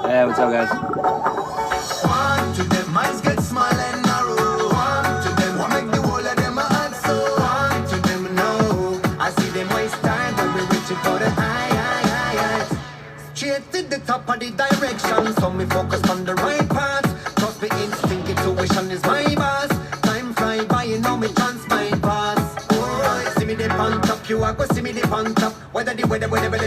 Hey, what's up, guys? One to them eyes get small and narrow. One to them want make the whole of them answer. One to them know I see them waste time when we reaching for the high. Straight to the top of the direction, so me focus on the right path. Trust me, instinct, intuition is my boss. Time fly by, you know me chance my pass. Oh, see me the on top, you are go see me the on top. Whether the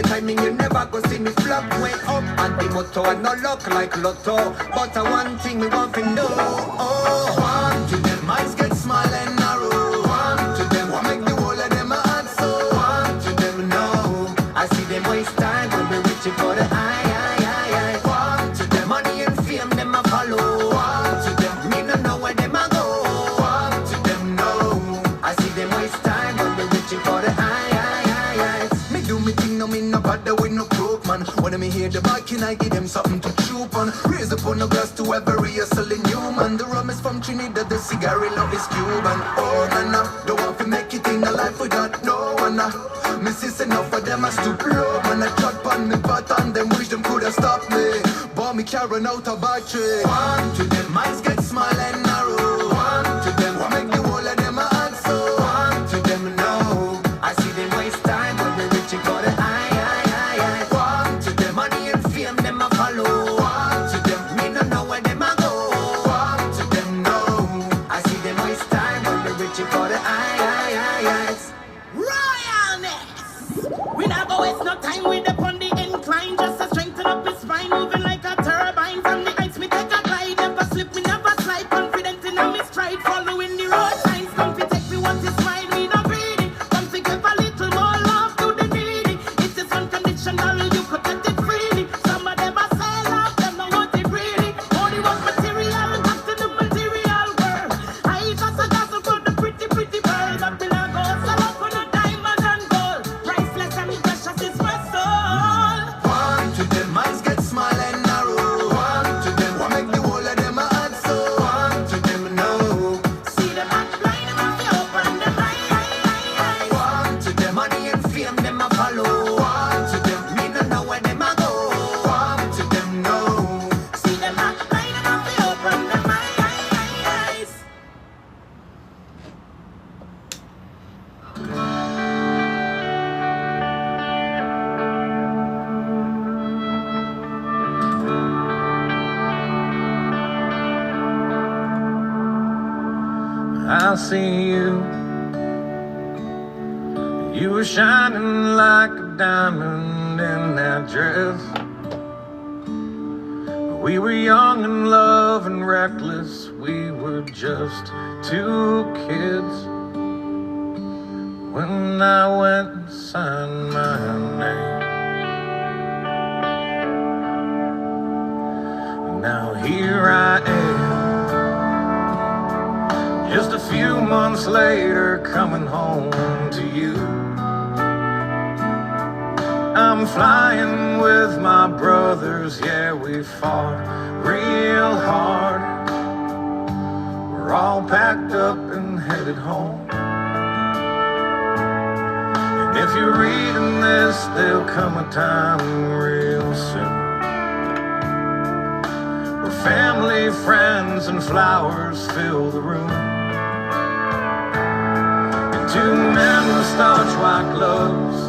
timing, you never go see me flop way up. And the motto, and no luck like lotto. But one thing we want to know. Oh, one to them eyes get small and narrow. One to them want make the whole of them answer. One to them know I see them waste time when we reaching for the high. One to them money and fame them a follow. One to them me no know where them a go. One to them know I see them waste time when we reaching for the high. Me do me thing, no me no bother with no crook man. When me hear the barking, I give them something to chew on. Raise up on the glass to every hustling human. The rum is from Trinidad, the cigarillo is Cuban. Oh na don't want to make it in a life without no one. Me see enough of them a stoop low. Man I trot on me butt and them wish them coulda stopped me. But me carrying out a battery. One to them eyes get small and narrow. One to them want make the whole of them a answer. One to them know I see them waste time when we reaching for the high. One to them money and fame them a follow. One to them me no know where them a go. One to them know I see them waste time when we reaching for the high. Royalness! We not go waste no time with the on the incline. Just to strengthen up his spine, moving like a turbine. From the heights me take a glide. Never slip, me never slide. Confident in my stride, following the road signs. Come fi take me what is mine, we not greedy. Come fi give a little more love to the needy. It is unconditional, you could get it freely. Some of them a sell out, them know what it really. Only want material, got to the material world. I just a dazzle for the pretty world. But me not go sell out for no diamond and gold. Priceless and precious is my soul. One to them eyes get small and narrow. One to them want make the whole of them a answer. One to them know. See them act blind, them have to open them eyes. One to them money and fame them a follow. One to them me no know where them a go. One to them know. See them act blind, them have to open them eyes. I see you. You were shining like a diamond in that dress. We were young and love and reckless. We were just two kids when I went and signed my name. Now here I am, just a few months later, coming home to you. I'm flying with my brothers, yeah, we fought real hard. We're all packed up and headed home. And if you're reading this there'll come a time real soon where family, friends, and flowers fill the room. And two men with starch white gloves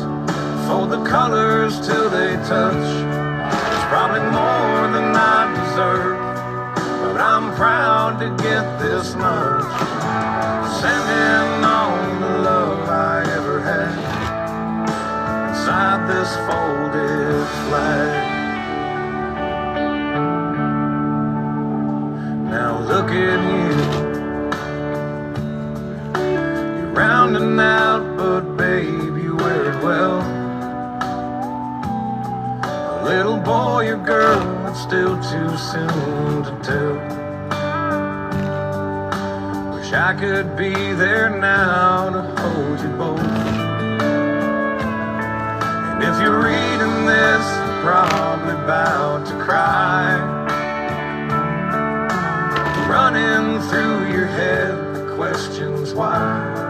fold the colors till they touch. It's probably more than I deserve, but I'm proud to get this much. Sending on the love I ever had inside this folded flag. Now look at you, you're rounding out, but babe, you wear it well. A little boy or girl, it's still too soon to tell. Wish I could be there now to hold you both. And if you're reading this, you're probably about to cry. Running through your head the questions why.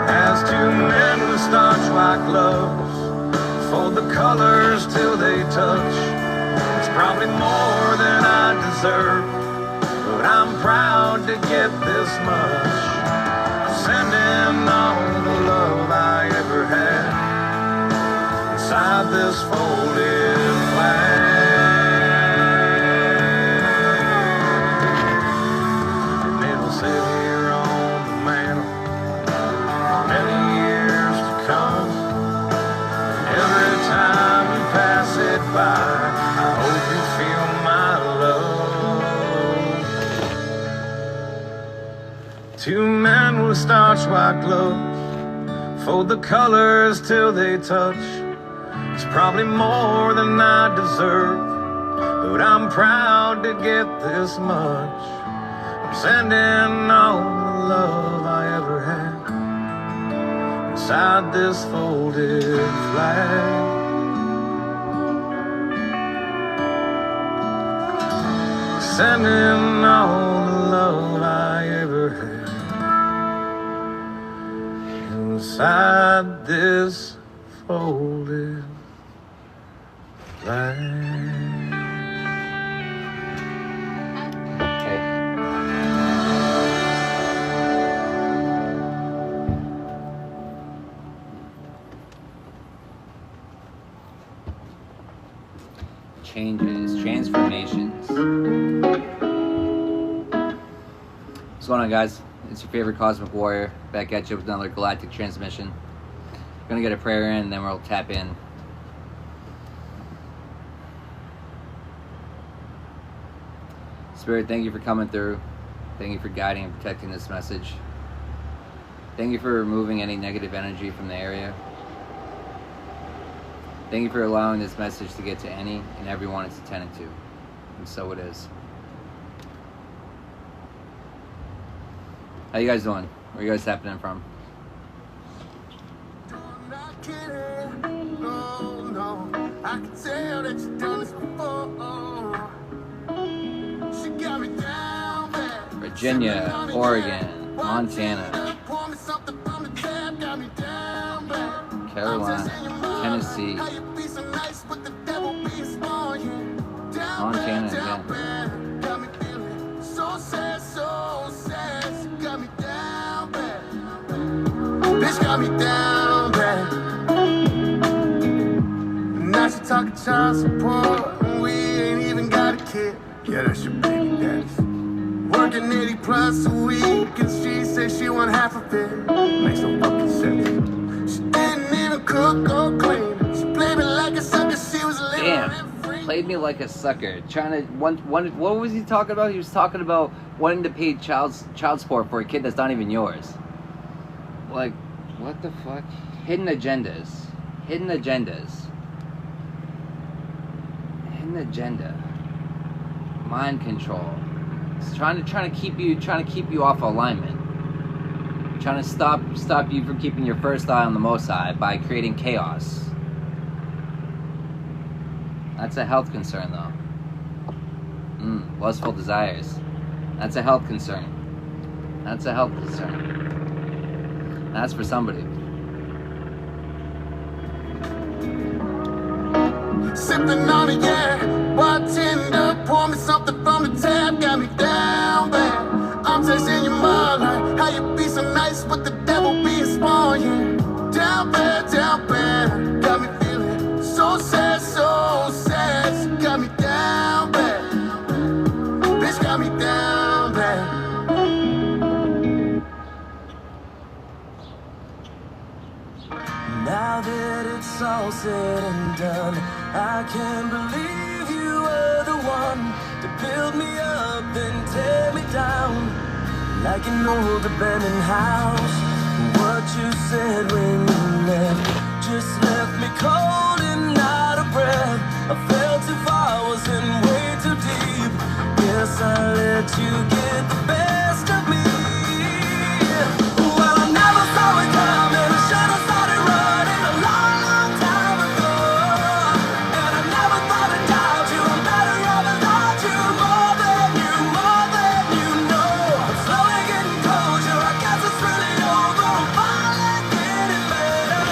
As two men with starch white gloves fold the colors till they touch. It's probably more than I deserve, but I'm proud to get this much. Sending all the love I ever had inside this folded flag. And it'll sit here on the mantle for many years to come. Every time you pass it by, I hope you feel my love. Two men with starch white gloves fold the colors till they touch. It's probably more than I deserve, but I'm proud to get this much. I'm sending all the love I ever had inside this folded flag. Sending all the love I ever had inside this folded flag. Okay. Changes, transformations. What's going on, guys? It's your favorite Cosmic Warrior back at you with another galactic transmission. We're gonna get a prayer in, and then we'll tap in. Spirit, thank you for coming through. Thank you for guiding and protecting this message. Thank you for removing any negative energy from the area. Thank you for allowing this message to get to any and everyone it's intended to. And so it is. How you guys doing? Where you guys tapping in from? I'm not kidding, no, no. I can tell that you've done this before. She got me down bad. Virginia, Oregon, Montana, Pour me something from the tab, got me down bad. Carolina, Tennessee, How you be so nice, but the devil be small, yeah. Down Montana bad, down again. bad. Got me feeling so sad, so sad. She got me down bad. Bitch got me down bad. Now she talking child support, and we ain't even got a kid. Yeah, that's your baby daddy's. Working 80 plus a week, and she said she want half of it. Makes no fucking sense. She didn't even cook or clean. She played me like a sucker. She was living Damn, free. played me like a sucker. Trying to what was he talking about? He was talking about wanting to pay child support for a kid that's not even yours. Like, what the fuck? Hidden agendas. Hidden agendas. Hidden agenda. Mind control. It's trying to keep you off alignment. Trying to stop you from keeping your first eye on the Most High by creating chaos. That's a health concern, though. Lustful desires. That's a health concern. That's a health concern. That's for somebody. Sipping on it, yeah. Bartender, pour me something from the tab, got me down bad. I'm tasting your mind like how you be so nice, but the devil be a spawn, yeah. Down bad, got me feeling so sad, so sad. She got me down bad, bitch got me down bad. Now that it's all said and done, I can't believe you were the one to build me up and tear me down like an old abandoned house. What you said when you left just left me cold and out of breath. I fell too far, was in way too deep. Guess I let you get the best of me. Well, I never saw it coming. I should have started running a long, long time ago. And I never thought I'd doubt you. I'm better off without you. More than you know. I'm slowly getting closure. I guess it's really over. I'm finally getting better.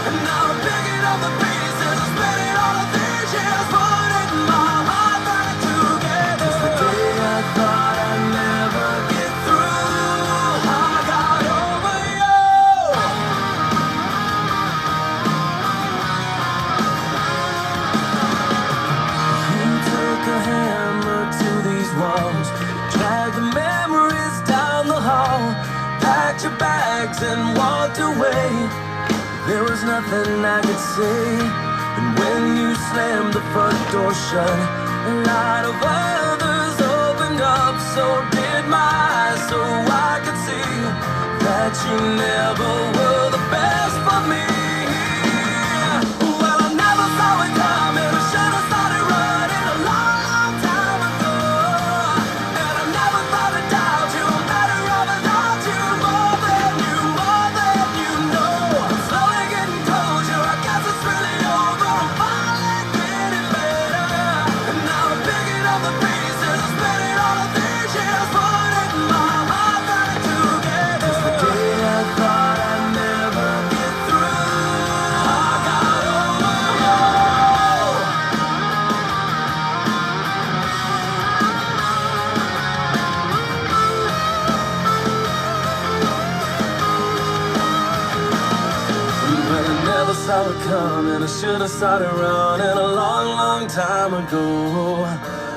And now I'm picking up the pieces. I'm spinning all of these years, putting my heart back together. It's the day I thought I'd never get through. I got over you. You took a hammer to these walls, dragged the memories down the hall, packed your bags and walked away. There was nothing I could say. And when you slammed the front door shut, a lot of others opened up. So did my eyes, so I could see that you never were the best for me. Well, I never saw it coming. I should have started running a long, long time ago. And I never thought I'd doubt you. I'm better off without you. More than you know. I'm slowly getting closure. I guess it's really over. I'm finally getting better. And now I'm picking up the pieces. I'm spinning all of these years, putting my heart back together. It's the day I thought I'd never get through. I got over you. But I never saw it coming. I should have started running a long, long time ago.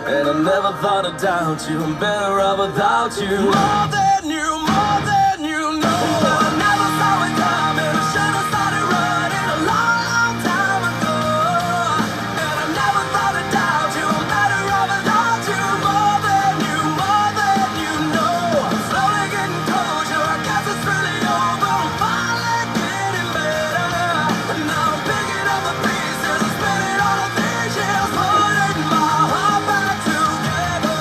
And I never thought I'd doubt you. I'm better off without you. More than you know. But I never saw it coming. I should have started running a long, long time ago. And I never thought I'd doubt you. I'm better off without you. More than you know. I'm slowly getting closure. I guess it's really over. I'm finally getting better. And now I'm picking up the pieces. I'm spinning all of these years, putting my heart back together.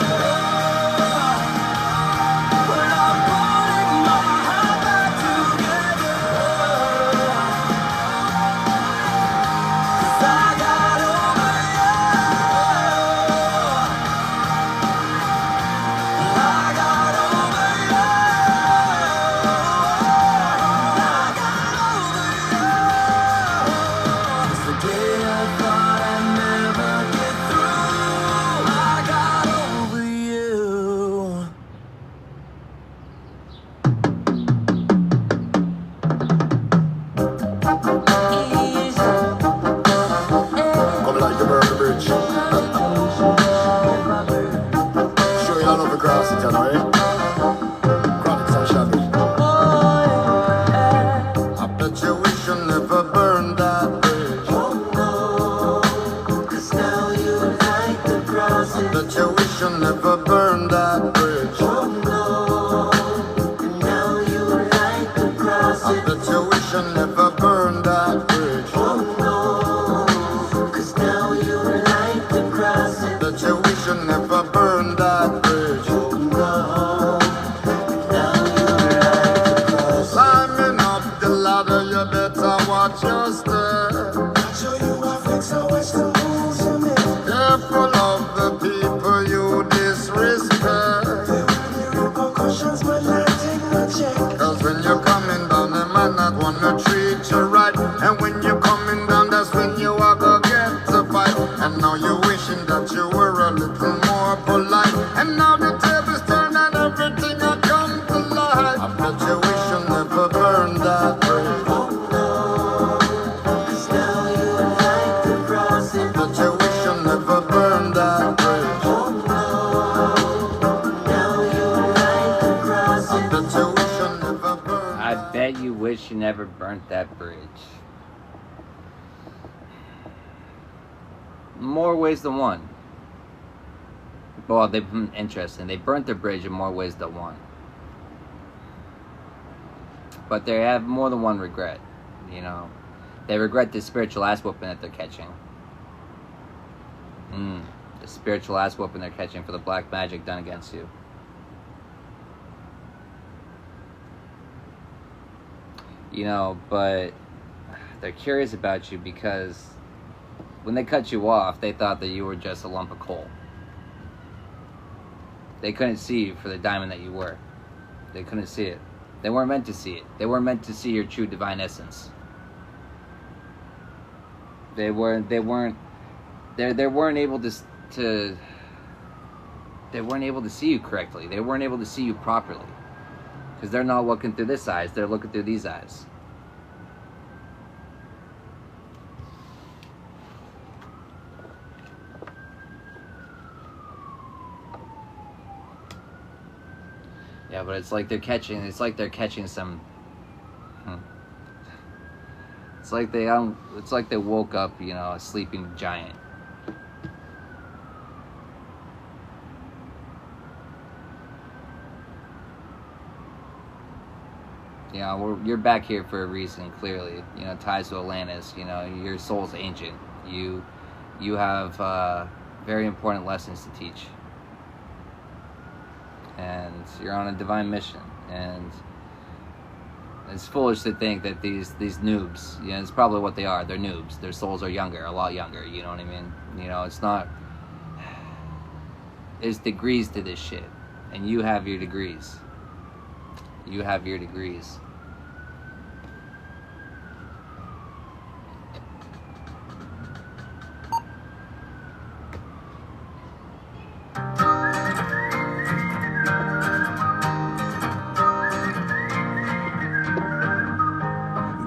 But I burnt that bridge. More ways than one. Well, they've been interesting. They burnt their bridge in more ways than one. But they have more than one regret, you know. They regret the spiritual ass whooping that they're catching. The spiritual ass whooping they're catching for the black magic done against you. You know, but they're curious about you because when they cut you off, they thought that you were just a lump of coal. They couldn't see you for the diamond that you were. They couldn't see it. They weren't meant to see it. They weren't meant to see your true divine essence. They weren't able they weren't able to see you correctly. They weren't able to see you properly. Because they're not looking through this eyes, they're looking through these eyes. Yeah, but it's like they're catching some it's like they woke up, you know, a sleeping giant. You know, you're back here for a reason, clearly. You know, ties to Atlantis. You know, your soul's ancient. You have very important lessons to teach. And you're on a divine mission. And it's foolish to think that these noobs, you know, it's probably what they are. They're noobs. Their souls are younger, a lot younger. You know what I mean? You know, it's not... There's degrees to this shit. And you have your degrees. You have your degrees.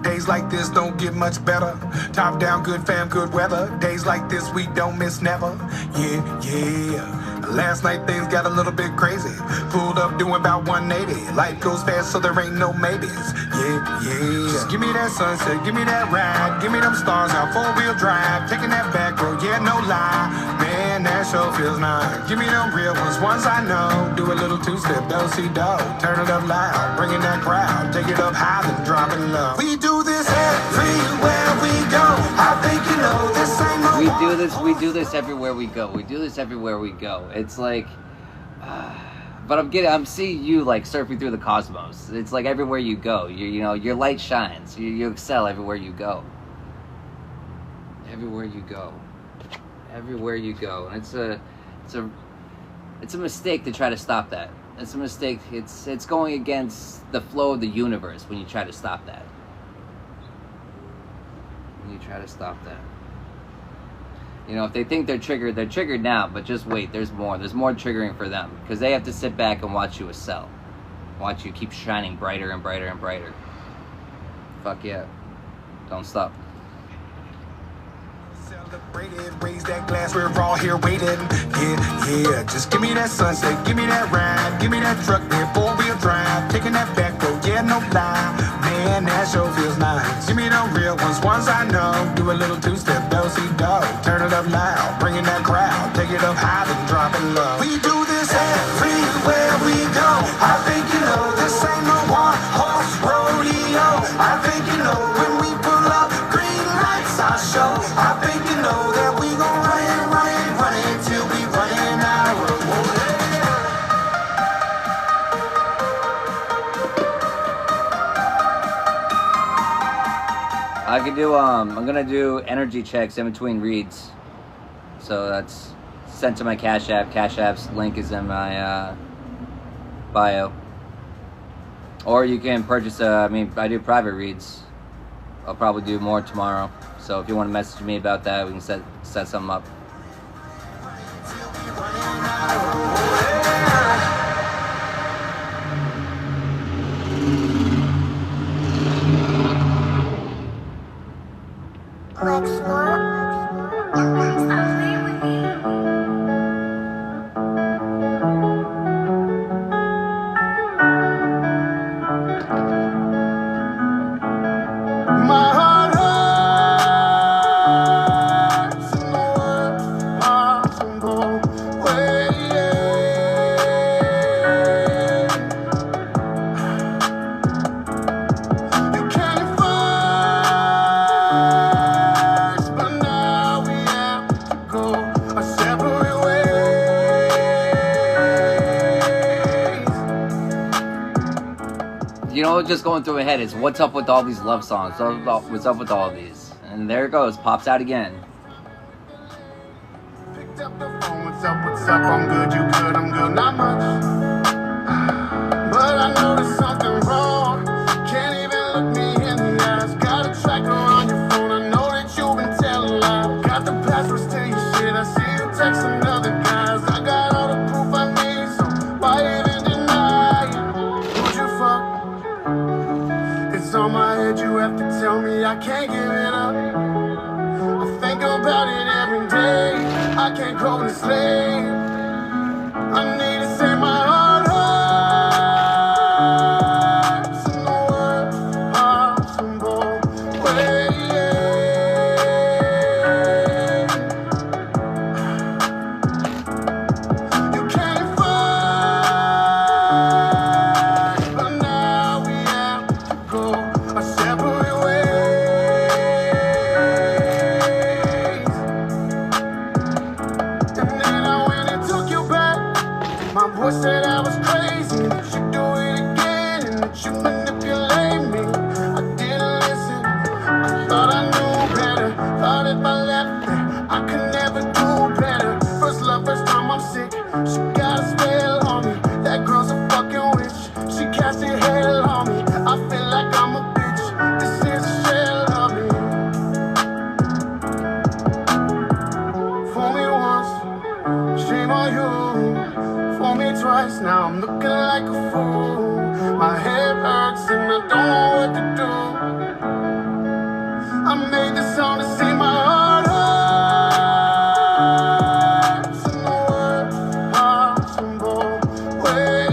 Days like this don't get much better. Top down, good fam, good weather. Days like this we don't miss never. Yeah. Last night things got a little bit crazy. Pulled up doing about 180. Life goes fast so there ain't no maybes. Yeah. Just give me that sunset, give me that ride. Give me them stars out, 4-wheel drive. Taking that back road, yeah, no lie. Man, that sure feels nice. Give me them real ones I know. Do a little two-step, do-si-do. Turn it up loud, bringing that crowd. Take it up high, then drop it low. We do this everywhere we go. I think you know this ain't no We do this everywhere we go. We do this everywhere we go. It's like, but I'm seeing you like surfing through the cosmos. It's like everywhere you go, you know, your light shines. You excel everywhere you go. Everywhere you go. Everywhere you go. And it's a mistake to try to stop that. It's a mistake. It's going against the flow of the universe when you try to stop that. When you try to stop that. You know, if they think they're triggered now, but just wait, there's more triggering for them, because they have to sit back and watch you excel. Watch you keep shining brighter and brighter and brighter. Fuck yeah. Don't stop. Celebrated, raise that glass, we're all here waiting. Yeah. Just give me that sunset, give me that ride. Give me that truck there, 4-wheel drive. Taking that back road, yeah, no lie. Man, that sure feels nice. Give me them real ones I know. Do a little two-step, do-si-do. Turn it up loud, bringing that crowd. Take it up high, then drop it low. We do this everywhere we go. I think you know this ain't no one-horse rodeo. I think you know when we pull up, green lights our show. I think you know that we gon' run it till we running out of road. I could do, I'm gonna do energy checks in between reads. So that's sent to my Cash App. Cash App's link is in my bio. Or you can purchase, I do private reads. I'll probably do more tomorrow. So if you want to message me about that, we can set something up. was just going through my head is what's up with all these love songs? What's up with all these? And there it goes, pops out again. Picked up the phone, what's up, I'm good, you good, I'm good, not much. But I know there's something wrong, can't even look me in the eyes. Got a tracker on your phone, I know that you've been telling lies. Got the passwords to your shit, I see you texting other guys. I got all the proof I need, so why even deny it? Who'd you fuck? It's on my head, you have to tell me I can't give it up. I think about it every day, I can't go to sleep. I need to say my heart hurts in the world possible way. You came first, but now we have to go our separate ways. And then I went and took you back. My boy said I was crazy, that you do it again, and that you manipulate me. I didn't listen, I thought I knew better. Thought if I left there, I could never do better. First love, first time I'm sick, she got a spell on me. That girl's a fucking witch, she casted hell on me. I feel like I'm a bitch, this is a shell of me. Fool me once, shame on you. Fool me twice, now I'm looking like a fool. My head hurts and I don't know what to do. I made this song to say my heart hurts in the worst possible way.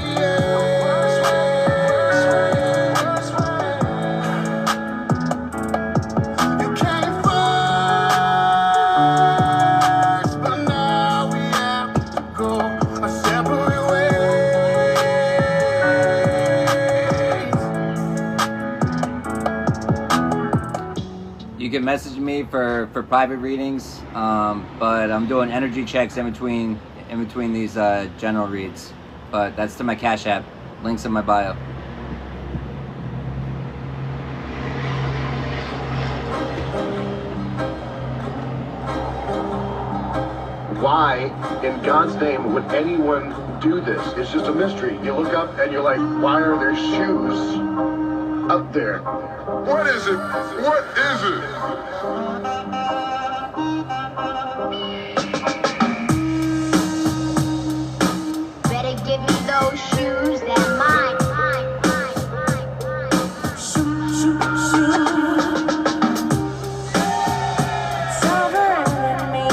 You came first, but now we have to go our separate ways. You can message me for private readings, but I'm doing energy checks in between these general reads. But that's to my Cash App. Links in my bio. Why, in God's name, would anyone do this? It's just a mystery. You look up and you're like, why are there shoes up there? What is it? What is it? Better give me those shoes, they're mine. Shoot, shoot, shoot. It's over under me.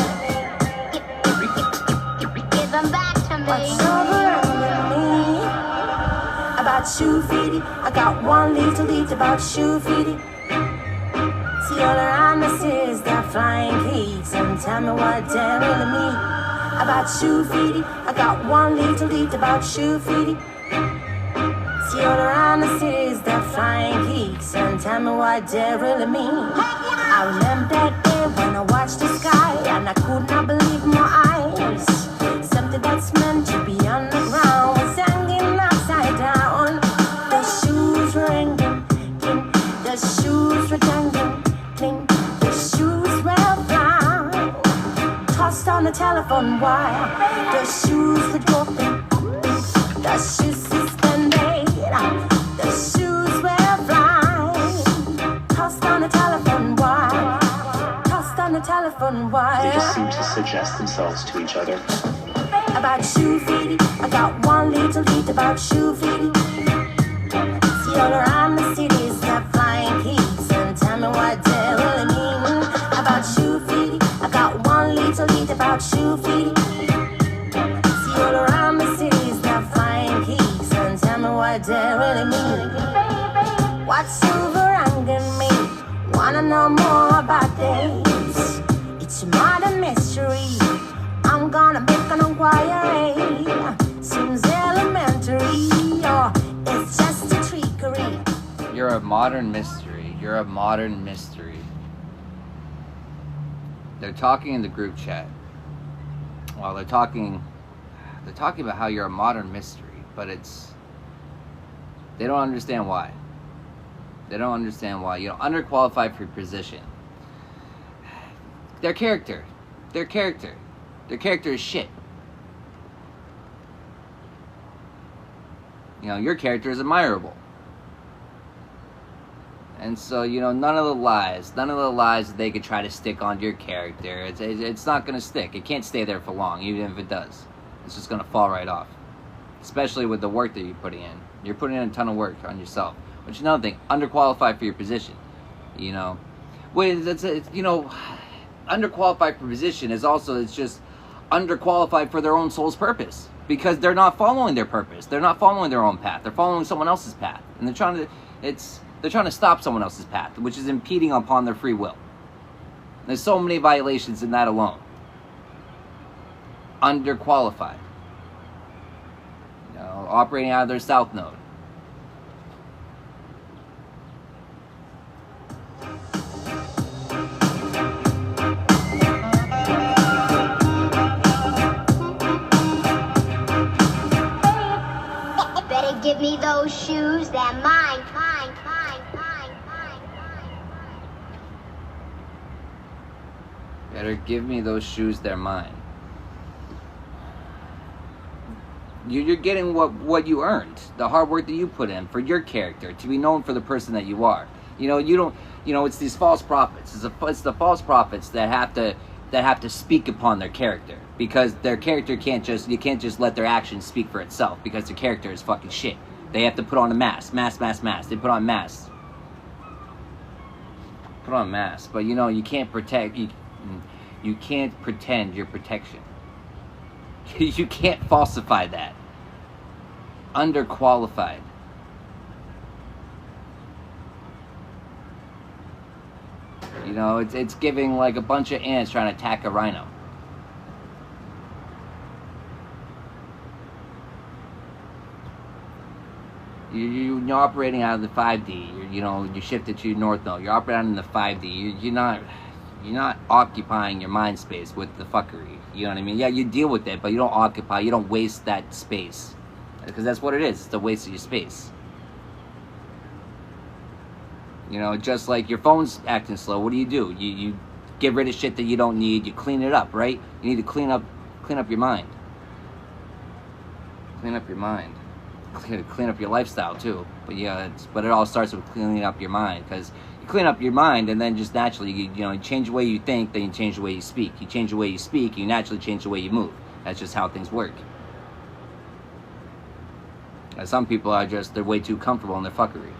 Give them back to me. What's over under me? About shoe feety. I got one little lead about shoe feety. See all around the cities, they're flying geeks. And tell me what they really mean. About shoe feety. I got one little lead about shoe feety. See all around the cities, they're flying geeks. And tell me what they really mean. I remember that day when I watched the sky, and I could not believe my eyes. Something that's meant to be on the ground was hanging upside down. The shoes were hanging, cling. The shoes were dangling, cling. The shoes were brown, tossed on the telephone wire. The shoes were dropping, the shoes suspended. The shoes were flying, tossed on the telephone wire. Tossed on the telephone wire. They just seem to suggest themselves to each other. About shoe feety. I got one little lead about shoe feety. See all around the cities, they're flying geeks. And tell me what they really mean. About shoe feety. I got one little lead about shoe feety. See all around the cities, they're flying geeks. And tell me what they really mean. What's over under me? Wanna know more about this? It's a modern mystery. I'm gonna make an inquiry. Seems elementary, or it's just a trickery. You're a modern mystery. You're a modern mystery. They're talking in the group chat. Well, they're talking about how you're a modern mystery, but they don't understand why. They don't understand why. Underqualified for your position. Their character is shit. Your character is admirable. And so, none of the lies that they could try to stick onto your character, it's not going to stick. It can't stay there for long, even if it does. It's just going to fall right off. Especially with the work that you're putting in. You're putting in a ton of work on yourself. Which is another thing, underqualified for your position. Underqualified for position is also, it's just underqualified for their own soul's purpose. Because they're not following their purpose. They're not following their own path. They're following someone else's path. And they're trying to stop someone else's path, which is impeding upon their free will. There's so many violations in that alone. Underqualified. Operating out of their south node. Better give me those shoes, they're mine. Better give me those shoes, they're mine. You're getting what you earned, the hard work that you put in for your character, to be known for the person that you are. It's these false prophets. It's the false prophets that have to speak upon their character, because their character you can't just let their actions speak for itself, because their character is fucking shit. They have to put on a mask. They put on masks. But you can't protect. You can't pretend your protection. You can't falsify that. Underqualified. It's giving like a bunch of ants trying to attack a rhino. You're operating out of the 5D. You shifted to your north node. You're operating in the 5D. You're not occupying your mind space with the fuckery. You know what I mean? Yeah, you deal with it, but you don't occupy. You don't waste that space, because that's what it is. It's the waste of your space. Just like your phone's acting slow. What do? You get rid of shit that you don't need. You clean it up, right? You need to clean up your mind. Clean up your mind. Clean up your lifestyle too. But it all starts with cleaning up your mind, because you clean up your mind, and then just naturally you change the way you think, then you change the way you speak. You change the way you speak, you naturally change the way you move. That's just how things work. And some people they're way too comfortable in their fuckery.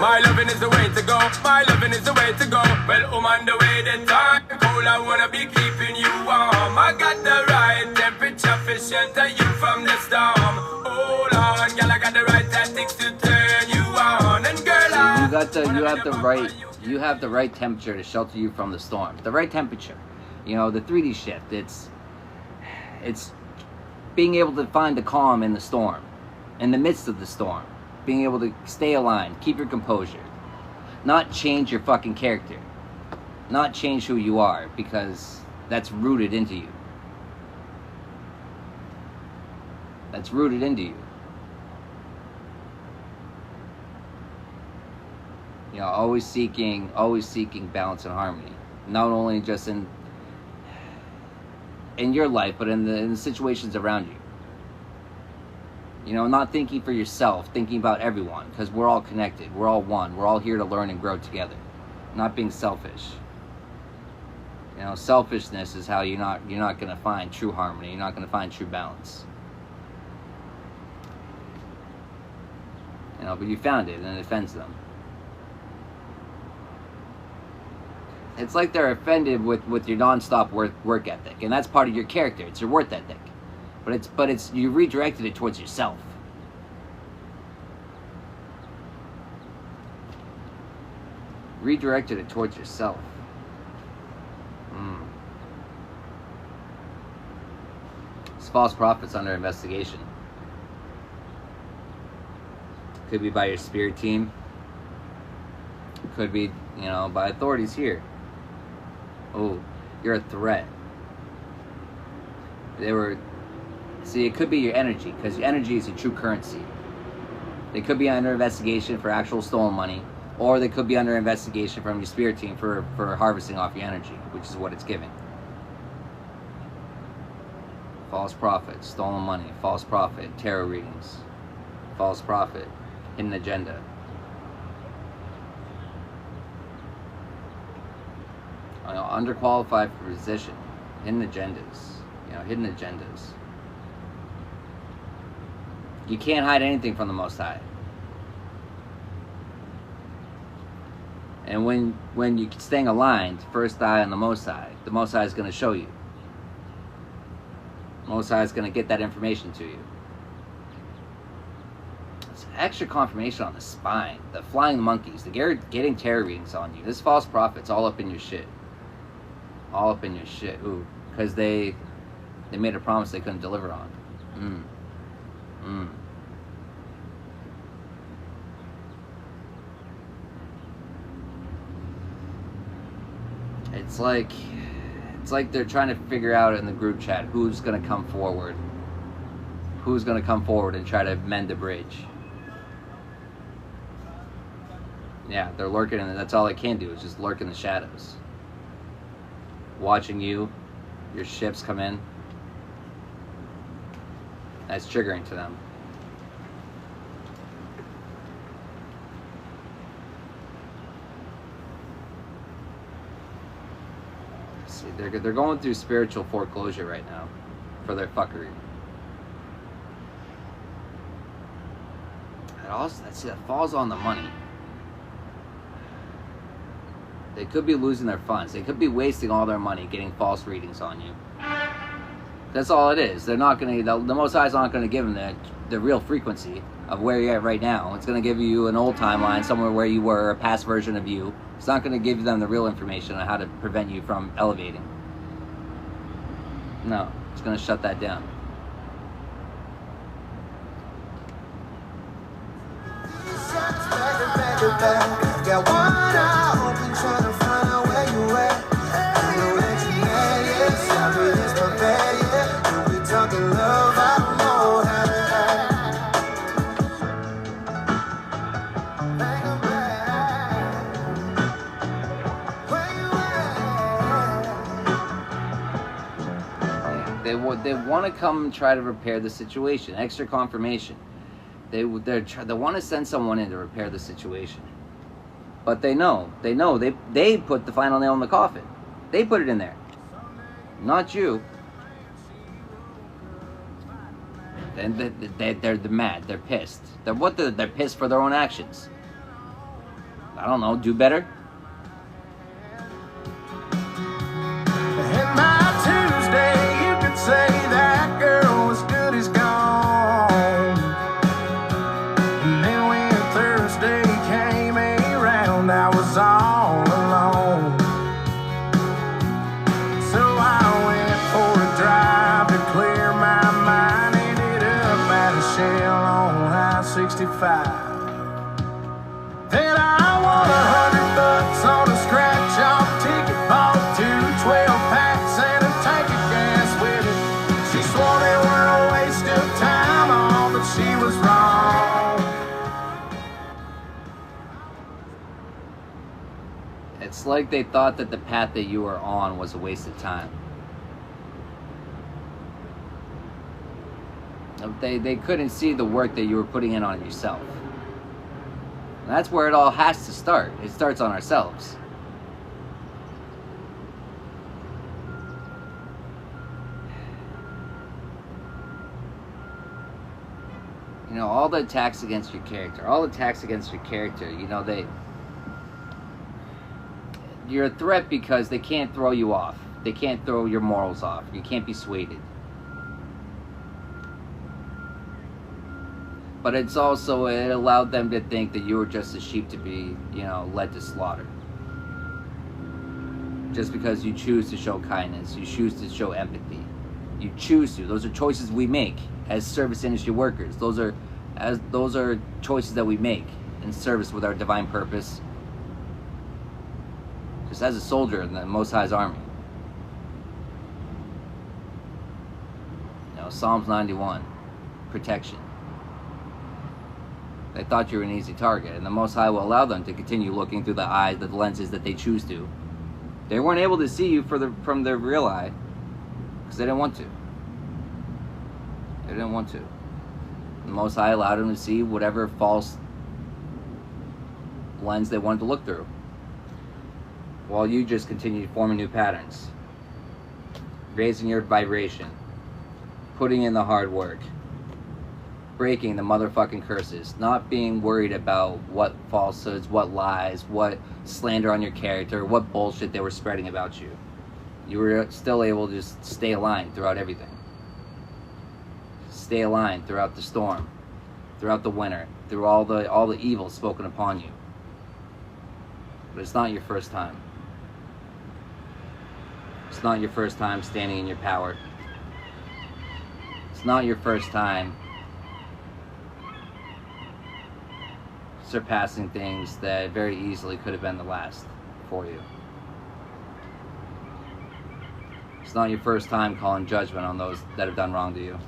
My loving is the way to go. My loving is the way to go. Well, on the way the time cold, I wanna be keeping you warm. I got the right temperature for shelter you from the storm. Hold on, girl, I got the right tactics to turn you on. And girl, you have the right temperature to shelter you from the storm. The right temperature. The 3D shift. It's being able to find the calm in the storm, in the midst of the storm. Being able to stay aligned, keep your composure, not change your fucking character, not change who you are, because that's rooted into you. That's rooted into you. Always seeking balance and harmony, not only just in your life, but in the situations around you. Not thinking for yourself, thinking about everyone, because we're all connected. We're all one. We're all here to learn and grow together. Not being selfish. Selfishness is how you're not going to find true harmony. You're not going to find true balance. But you found it, and it offends them. It's like they're offended with your non-stop work ethic, and that's part of your character. It's your work ethic. But it's you redirected it towards yourself. Redirected it towards yourself. It's false prophets under investigation. Could be by your spirit team. Could be, by authorities here. Oh, you're a threat. See, it could be your energy, because energy is a true currency. They could be under investigation for actual stolen money, or they could be under investigation from your spirit team for harvesting off your energy, which is what it's giving. False prophet, stolen money, false prophet, tarot readings, false prophet, hidden agenda. You know, underqualified for position, hidden agendas. You know, hidden agendas. You can't hide anything from the Most High. And when you're staying aligned, first eye on the Most High is going to show you. Most High is going to get that information to you. It's extra confirmation on the spine, the flying monkeys, the getting tarot readings on you. This false prophet's all up in your shit. All up in your shit. Ooh, because they made a promise they couldn't deliver on. It's like they're trying to figure out in the group chat who's going to come forward. Who's going to come forward and try to mend the bridge. Yeah, they're lurking, and that's all they can do is just lurk in the shadows. Watching your ships come in. That's triggering to them. See, they're going through spiritual foreclosure right now for their fuckery. And also, see, that falls on the money. They could be losing their funds. They could be wasting all their money getting false readings on you. That's all it is. They're not going to, the Most High's not going to give them the real frequency of where you're at right now. It's going to give you an old timeline, somewhere where you were, a past version of you. It's not going to give them the real information on how to prevent you from elevating. No, it's going to shut that down. Got one eye open, trying to find out where you at. I know that you mad, yes. I mean, it's my bad, yeah. We talking love, I don't know how to They want to come and try to repair the situation. Extra confirmation. They want to send someone in to repair the situation. But they know they put the final nail in the coffin. They put it in there. Not you. And they're mad. They're pissed. They're pissed for their own actions. I don't know. Do better. In my Tuesday, you could say that girl was good as gone. And then when Thursday came around, I was all alone. So I went for a drive to clear my mind. Ended up at a Shell on I-65. Then I won $100 on a scratch-off ticket. Bought 2 12-packs and a tank of gas with it. She swore they were a waste of time, all, but she was wrong. It's like they thought that the path that you were on was a waste of time. They couldn't see the work that you were putting in on yourself. And that's where it all has to start. It starts on ourselves. You know, all the attacks against your character, you know, you're a threat because they can't throw you off. They can't throw your morals off. You can't be swayed. But it's also, it allowed them to think that you were just a sheep to be, you know, led to slaughter. Just because you choose to show kindness, you choose to show empathy. You choose to. Those are choices we make as service industry workers. Those are choices that we make in service with our divine purpose. Just as a soldier in the Most High's army. You know, Psalms 91, protection. They thought you were an easy target, and the Most High will allow them to continue looking through the eyes, the lenses that they choose to. They weren't able to see you from their real eye because they didn't want to. They didn't want to. The Most High allowed them to see whatever false lens they wanted to look through, while you just continued forming new patterns, raising your vibration, putting in the hard work, breaking the motherfucking curses, not being worried about what falsehoods, what lies, what slander on your character, what bullshit they were spreading about you. You were still able to just stay aligned throughout everything. Stay aligned throughout the storm, throughout the winter, through all the evil spoken upon you. But it's not your first time. It's not your first time standing in your power. It's not your first time surpassing things that very easily could have been the last for you. It's not your first time calling judgment on those that have done wrong to you.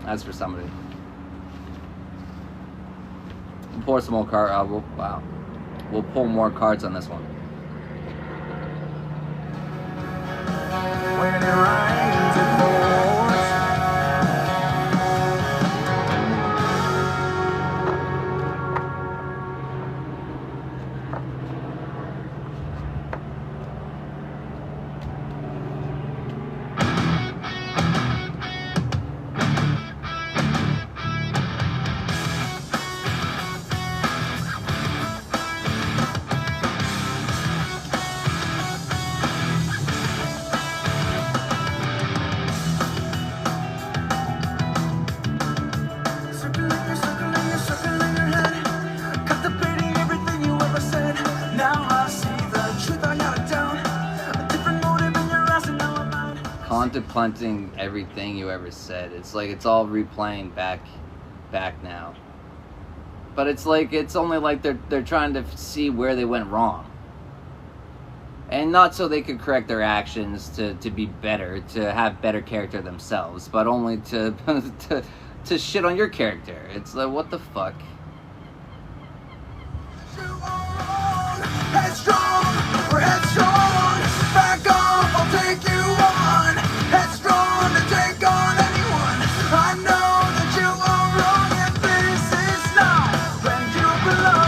That's for somebody. We'll pour some more cards. Wow. We'll pull more cards on this one. When it rains, it pours. Contemplating everything you ever said. It's like it's all replaying back now. But it's like it's only like they're trying to see where they went wrong. And not so they could correct their actions to be better, to have better character themselves, but only to to shit on your character. It's like, what the fuck? Headstrong, we're headstrong. Back off, I'll take you on. Headstrong to take on anyone. I know that you are wrong, and this is not when you belong.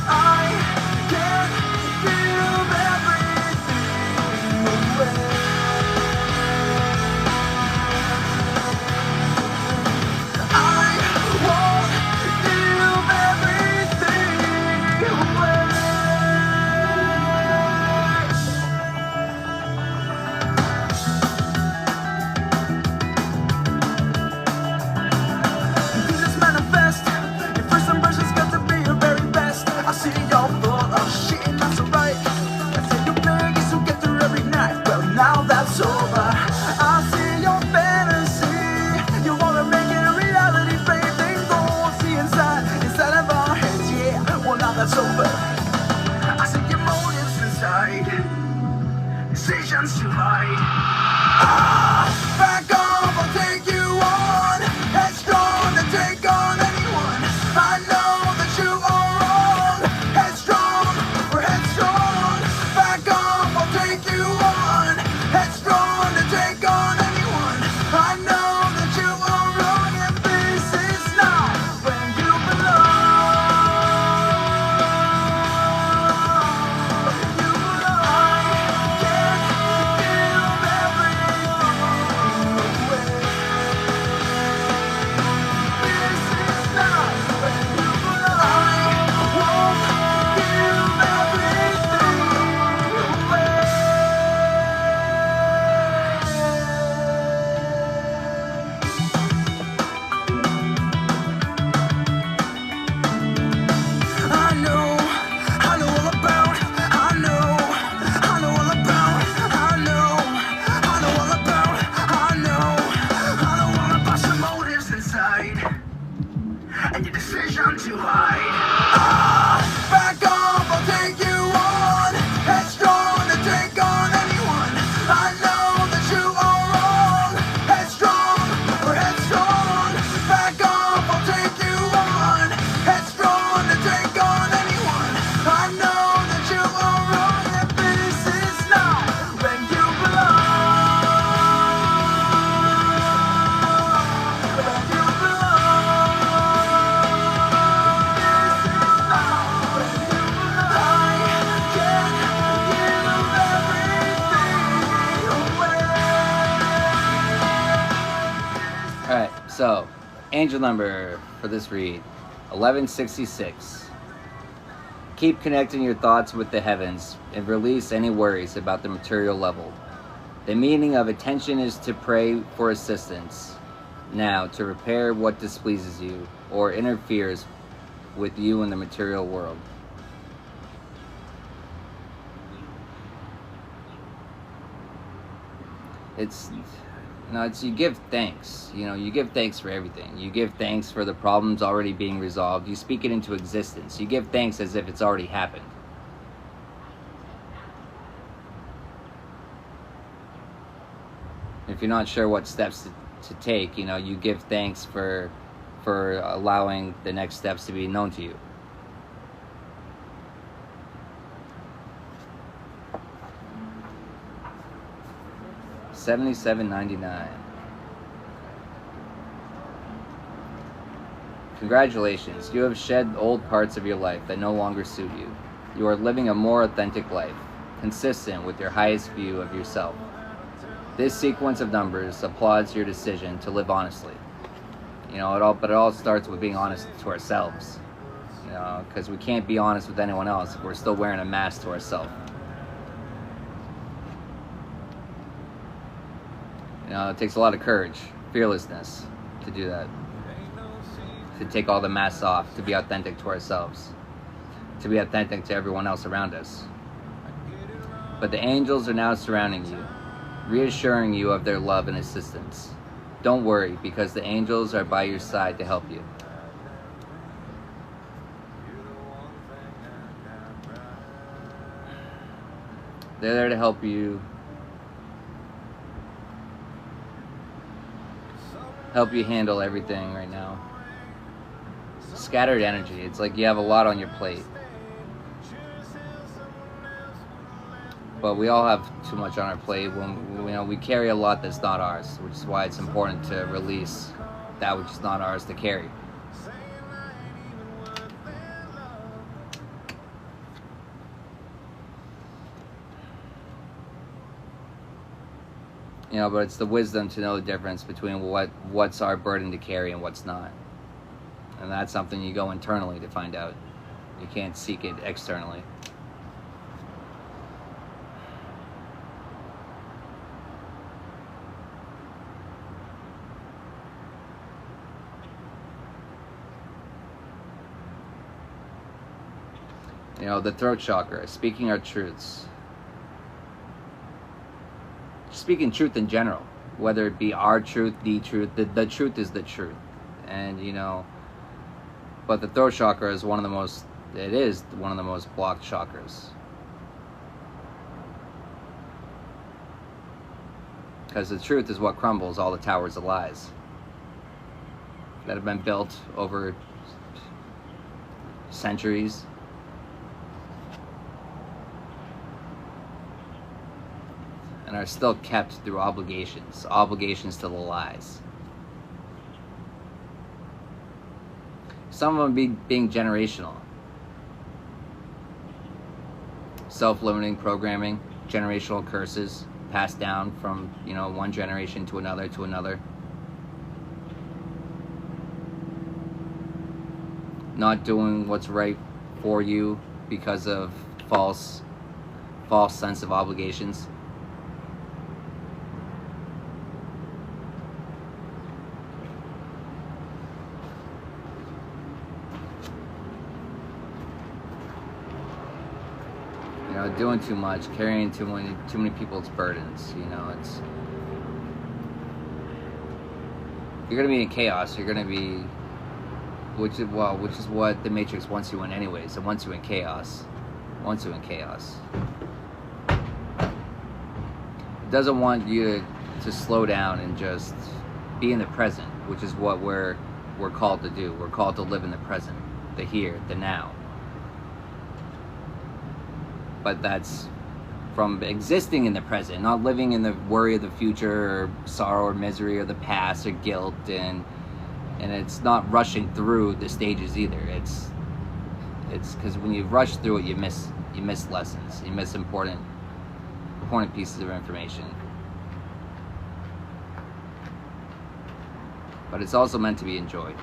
I can't give everything away. I won't Alright, so angel number for this read 1166. Keep connecting your thoughts with the heavens and release any worries about the material level. The meaning of attention is to pray for assistance now to repair what displeases you or interferes with you in the material world. It's you give thanks. You give thanks for everything. You give thanks for the problems already being resolved. You speak it into existence. You give thanks as if it's already happened. If you're not sure what steps to take, you give thanks for allowing the next steps to be known to you. $77.99. Congratulations, you have shed old parts of your life that no longer suit you. You are living a more authentic life, consistent with your highest view of yourself. This sequence of numbers applauds your decision to live honestly. It all starts with being honest to ourselves. Because we can't be honest with anyone else if we're still wearing a mask to ourselves. It takes a lot of courage, fearlessness to do that. To take all the masks off, to be authentic to ourselves. To be authentic to everyone else around us. But the angels are now surrounding you, reassuring you of their love and assistance. Don't worry, because the angels are by your side to help you. They're there to help you. Help you handle everything right now. Scattered energy. It's like you have a lot on your plate. But we all have too much on our plate. When we carry a lot that's not ours, which is why it's important to release that which is not ours to carry. But it's the wisdom to know the difference between what's our burden to carry and what's not. And that's something you go internally to find out. You can't seek it externally. The throat chakra, speaking our truths. Speaking truth in general, whether it be our truth, the truth, the truth is the truth. And but the throat chakra is one of the most blocked chakras. Because the truth is what crumbles all the towers of lies that have been built over centuries. And are still kept through obligations to the lies. Some of them being generational. Self-limiting programming, generational curses passed down from, one generation to another to another. Not doing what's right for you because of false sense of obligations. Doing too much, carrying too many people's burdens. You're gonna be in chaos. You're gonna be, which is what the Matrix wants you in, anyways. It wants you in chaos. It wants you in chaos. It doesn't want you to slow down and just be in the present, which is what we're called to do. We're called to live in the present, the here, the now. But that's from existing in the present, not living in the worry of the future or sorrow or misery or the past or guilt, and it's not rushing through the stages either. It's because when you rush through it, you miss lessons, you miss important pieces of information. but it's also meant to be enjoyed.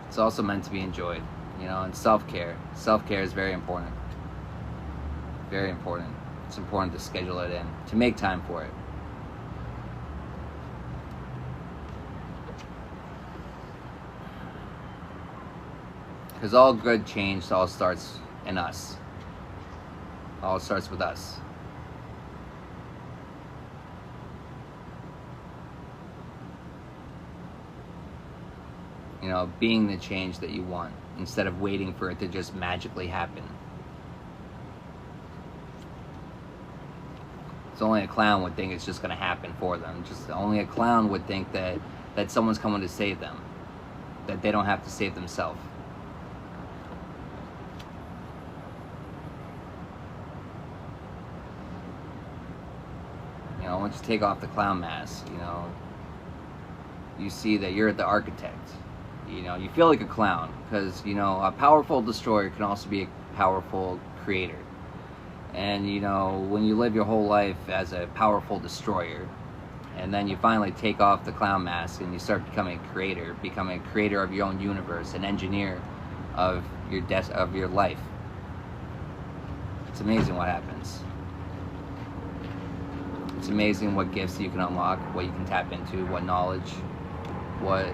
It's also meant to be enjoyed, you know, and self-care. Self-care is very important. Very important. It's important to schedule it in, to make time for it. Because all good change all starts in us. All starts with us. You know, being the change that you want instead of waiting for it to just magically happen. It's only a clown would think it's just going to happen for them. Just only a clown would think that someone's coming to save them, that they don't have to save themselves. You know, once you take off the clown mask, you know, you see that you're the architect. You know, you feel like a clown because, you know, a powerful destroyer can also be a powerful creator. And, you know, when you live your whole life as a powerful destroyer, and then you finally take off the clown mask and you start becoming a creator of your own universe, an engineer of your life. It's amazing what happens. It's amazing what gifts you can unlock, what you can tap into, what knowledge, what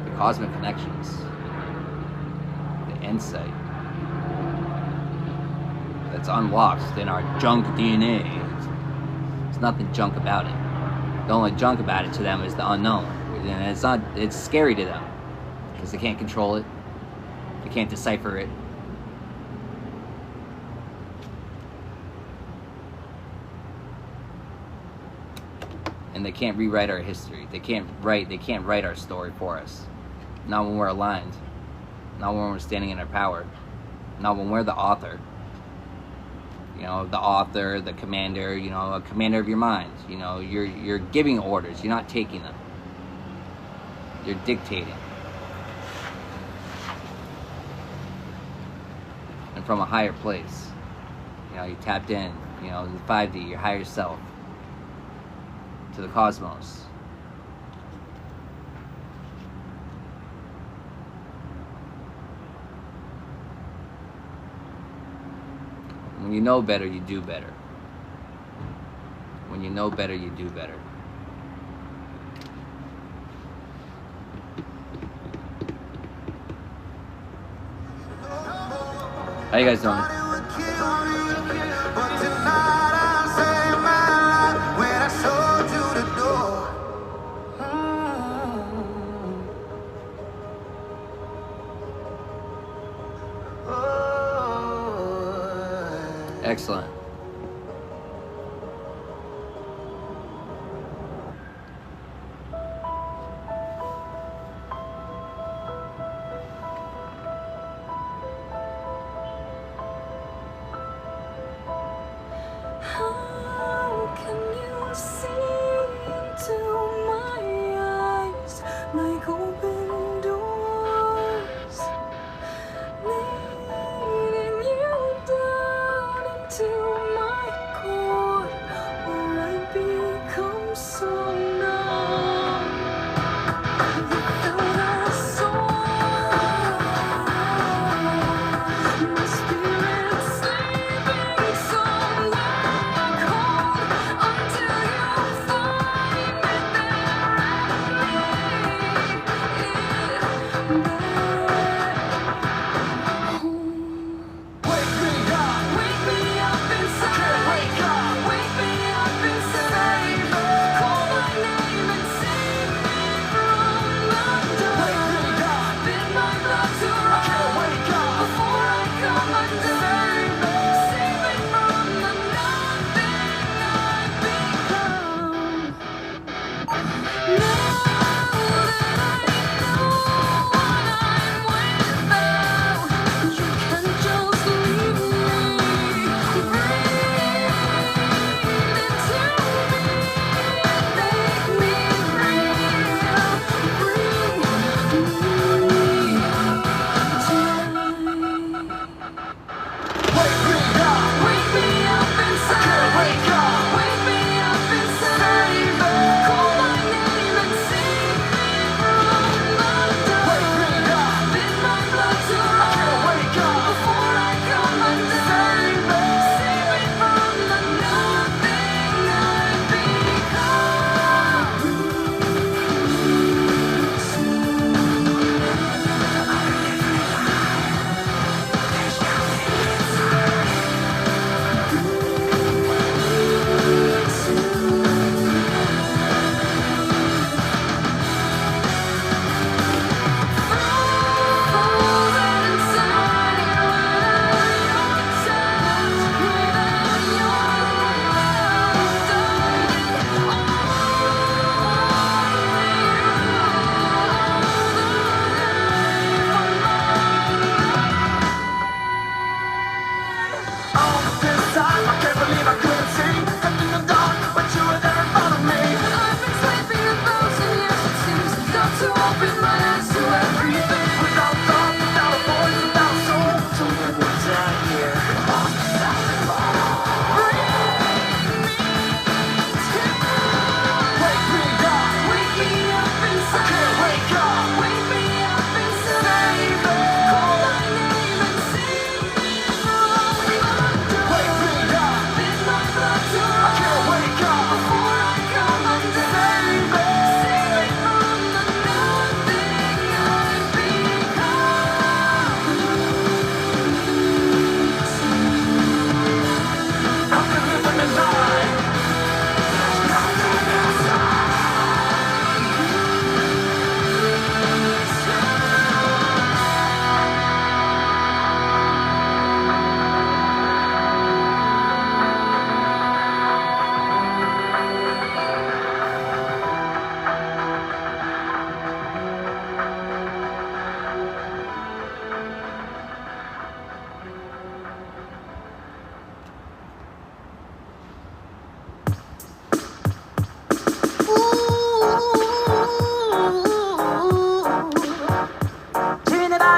the cosmic connections, the insight that's unlocked in our junk DNA. There's nothing junk about it. The only junk about it to them is the unknown. And it's scary to them because they can't control it. They can't decipher it. And they can't rewrite our history. They can't write our story for us. Not when we're aligned. Not when we're standing in our power. Not when we're the author. You know, the author, the commander, you know, a commander of your mind. You know, you're giving orders, you're not taking them. You're dictating. And from a higher place. You know, you tapped in, you know, the 5D, your higher self. To the cosmos. When you know better, you do better. When you know better, you do better. How you guys doing? Excellent. How can you see into my eyes like open doors, leading you down into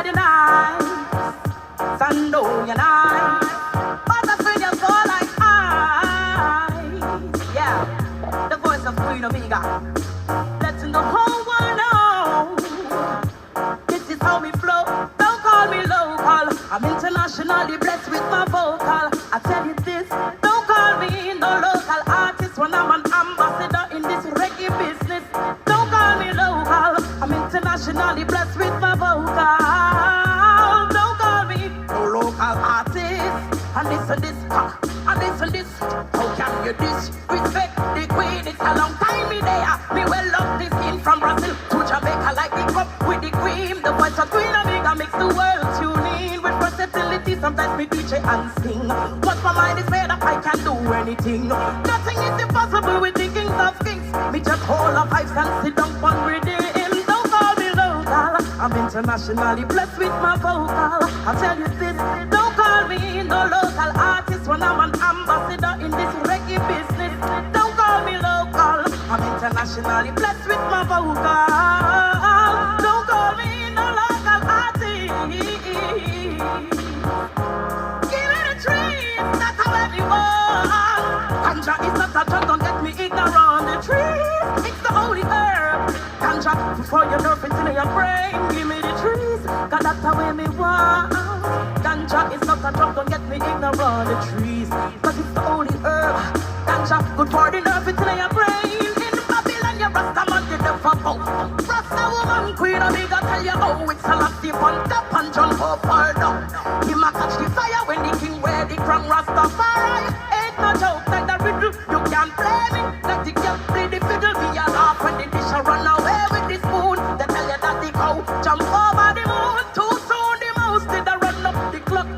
body nice, Sando, you nice. But I feel you so like ice. Yeah, the voice of Queen Omega, letting the whole world know this is how we flow. Don't call me local, I'm internationally blessed with my vocal. I tell you this, don't call me no local artist when I'm an ambassador in this reggae business. Don't call me local, I'm internationally blessed with my vocal. Don't call me no local artist. And this and this, and this and this. How can you disrespect the queen? It's a long time me there. Me well love this in from Brazil to Jamaica like the cup with the cream. The voice of Queen Omega makes the world tune in with versatility. Sometimes me DJ and sing. But my mind is made up, I can do anything. Nothing is impossible with the kings of kings. Me just hold up vibes and sit down on rhythm. Don't call me local, I'm internationally blessed with my vocal. I'll tell you this, don't call me no local artist when I'm an ambassador in this reggae business. Don't call me local, I'm internationally blessed with my vocal. Don't call me no local artist. Give me the trees, that's how everyone. Ganja is not a drug, don't get me ignorant. The trees, it's the holy herb. Ganja, before you nerve it in your brain. Give me the trees, cause that's the way me want. Ganja is not a drug, don't get me ignorant. The trees, cause it's the holy herb. Ganja, good for the nerve it in your brain. In Babylon, you Rasta man, you never bow. Rasta woman, Queen Omega, tell you how it's a last deep on top and jump up or down. He ma catch the fire when the king wear the crown. Rastafari ain't no joke like the riddle. You can't play me, let the girl play the fiddle. Be a laugh when the dish a run away with the spoon. They tell you that the cow jump over the moon. Too soon the mouse did a run up the clock.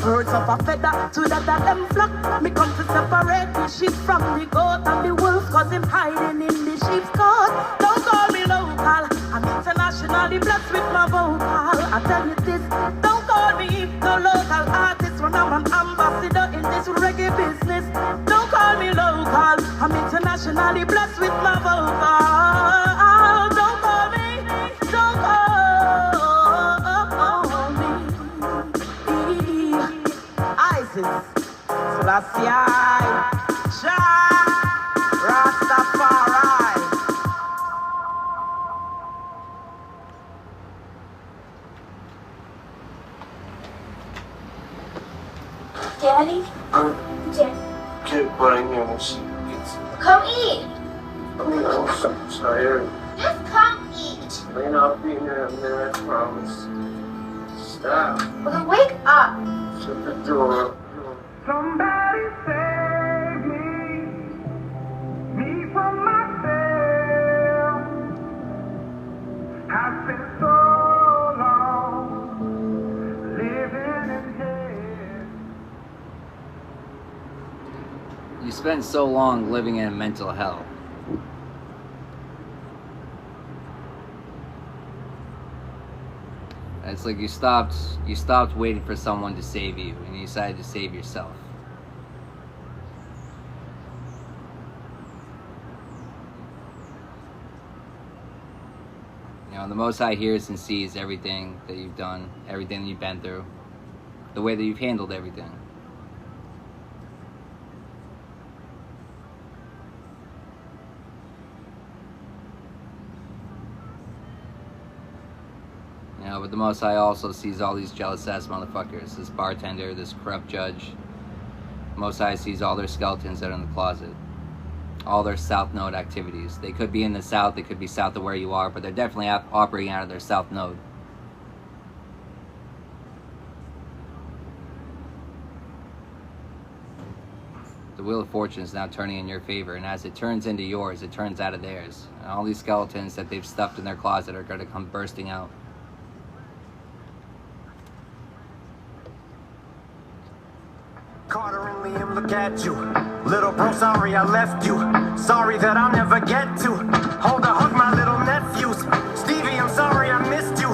Birds of a feather to that them flock. Me come to separate the sheep from the goat and the wolf, cause him hiding in the sheep's coat. Don't call me local, I'm internationally blessed with my vocal. I tell you this, don't call me no local artist when I'm an ambassador in this reggae business. Don't call me local, I'm internationally blessed with my vocal. Don't call me, don't call me Isis, Selassie, Jah, Rastafari. Daddy? Daddy. Kid, what I know is Come eat. I'm tired. Just come eat. May not be here in a minute, I promise. Stop. Well, then wake up. Shut the door. Somebody save me from myself. I've been so long living in hell. You spend so long living in mental hell. It's like you stopped waiting for someone to save you, and you decided to save yourself. You know, the Most High hears and sees everything that you've done, everything that you've been through, the way that you've handled everything. You know, but the Most High also sees all these jealous ass motherfuckers, this bartender, this corrupt judge. Most High sees all their skeletons that are in the closet, all their South Node activities. They could be in the South, they could be south of where you are, but they're definitely operating out of their South Node. The Wheel of Fortune is now turning in your favor, and as it turns into yours, it turns out of theirs. And all these skeletons that they've stuffed in their closet are going to come bursting out. Carter and Liam, look at you. Little bro, sorry I left you. Sorry that I'll never get to. Hold a hug, my little nephews. Stevie, I'm sorry I missed you.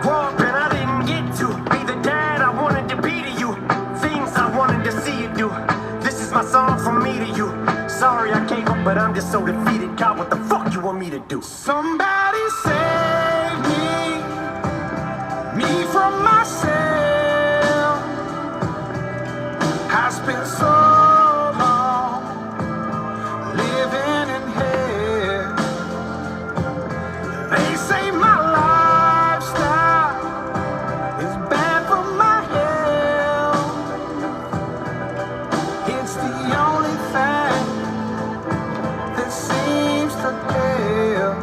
Grow up and I didn't get to be the dad I wanted to be to you. Things I wanted to see you do. This is my song from me to you. Sorry I can't go, but I'm just so defeated. God, what the fuck you want me to do? Somebody save me from from myself. I spent so long living in hell. They say my lifestyle is bad for my health. It's the only thing that seems to tell.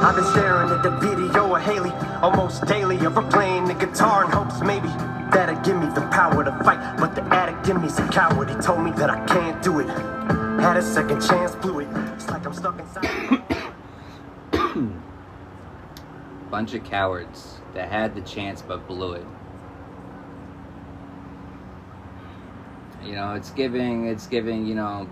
I've been staring at the video of Haley almost daily, of her playing the guitar in hopes maybe that'll give me the power to fight. But the addict in me's a coward. He told me that I can't do it. Had a second chance, blew it. It's like I'm stuck inside. Bunch of cowards that had the chance but blew it. You know, it's giving, you know,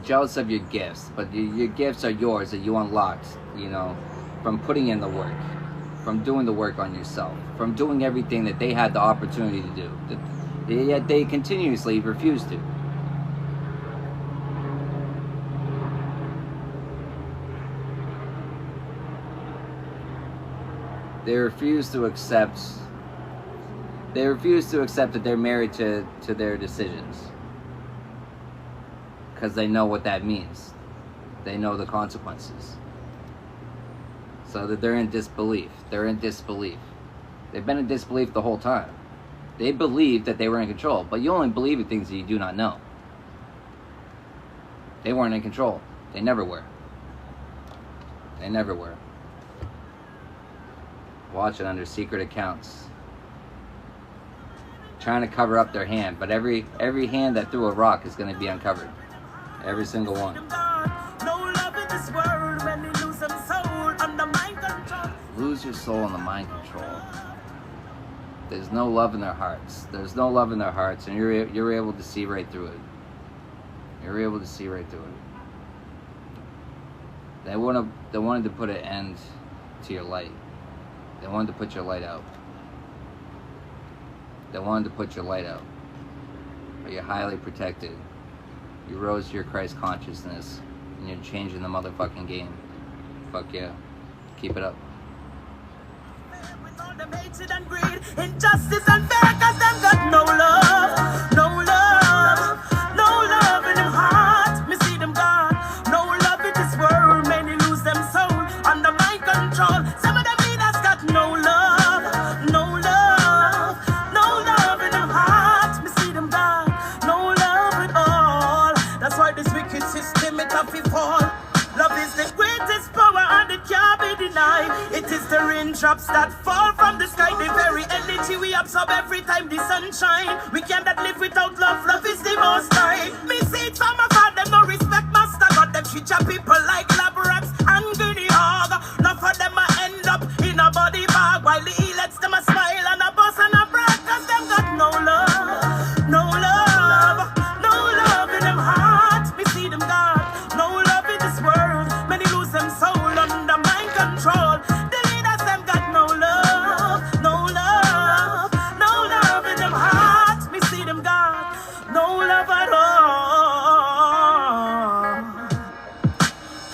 jealous of your gifts, but your gifts are yours that you unlocked, you know, from putting in the work, from doing the work on yourself, from doing everything that they had the opportunity to do, yet they continuously refuse to. They refuse to accept that they're married to their decisions. Because they know what that means. They know the consequences. So that they're in disbelief. They're in disbelief. They've been in disbelief the whole time. They believed that they were in control, but you only believe in things that you do not know. They weren't in control. They never were. They never were. Watch it under secret accounts. Trying to cover up their hand, but every hand that threw a rock is going to be uncovered. Every single one. Lose your soul in the mind control. There's no love in their hearts. There's no love in their hearts, and you're able to see right through it. You're able to see right through it. They wanted to put an end to your light. They wanted to put your light out. They wanted to put your light out. But you're highly protected. You rose to your Christ consciousness, and you're changing the motherfucking game. Fuck yeah. Keep it up. With all the hatred and greed, injustice and fear, 'cause them got no love, no love, no love in them heart. Me see them gone, no love in this world. Many lose them soul under my control. Some of them leaders got no love, no love, no love in them heart. Me see them gone, no love at all. That's why this wicked system it have to fall. Love is the greatest power and it can't be denied. It is the raindrops that fall from the sky, the very energy we absorb every time the sun shine. We cannot live without love, love is the most high. Me see it from afar, them no respect master God. Them treat your people like lab rats and guinea hog. Enough of them a end up in a body bag, while the elets them a smile and a bust and a brag. 'Cause them got no love, no love, no love in them heart. Me see them God, no love in this world. Many lose them soul under mind control. The leaders them got no love, no love, no love in them hearts. Me see them God, no love at all.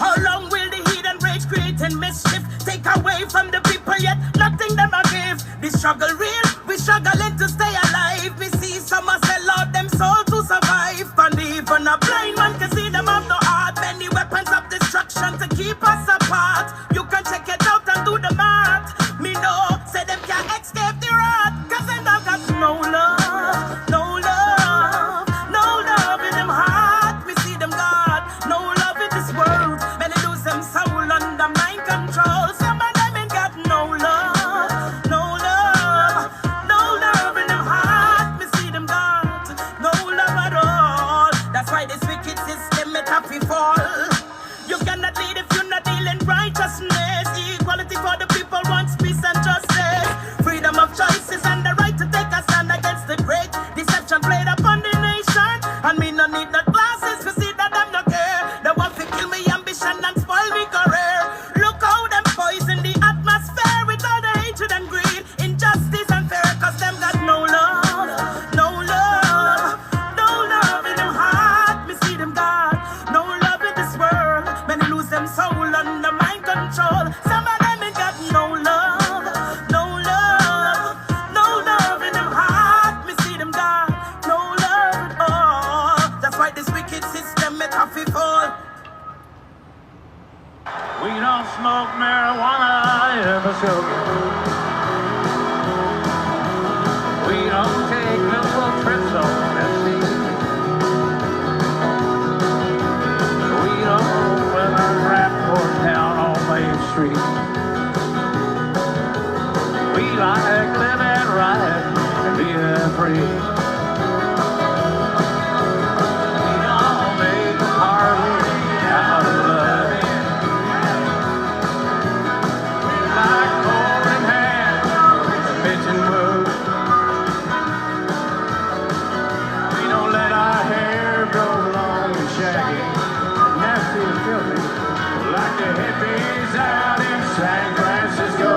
How long will the heathen rage creating mischief? Take away from the people yet nothing them a give. The struggle real, we struggling to stay alive. We see some a sell out them soul to survive. And even a blind man can see them have no heart. Many weapons of destruction to keep us apart. You can check it out and do the math. Me know, say them can't escape the wrath. 'Cause they don't got no love, no love, no love in them heart. We see them God, no love in this world. Many lose them soul under mind control. Some of them ain't got no love, no love, no love in them for sugar. We don't take little trips on that sea. We don't put our Rapport down on Main Street. We like living right and being free. We don't make a party out of love. We like holding hands and bitching wood. We don't let our hair grow long and shaggy, nasty and filthy, like the hippies out in San Francisco.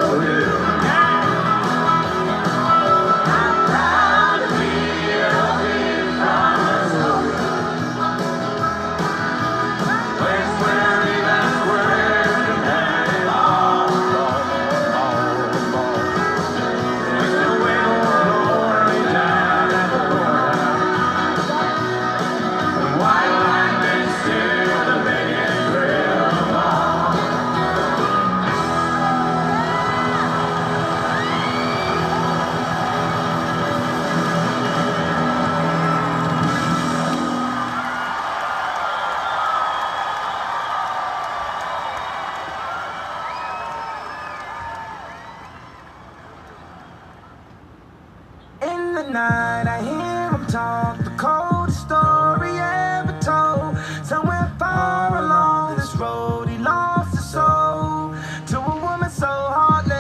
In the night, I hear him talk, the coldest story ever told. Somewhere far along this road, he lost his soul to a woman so heartless.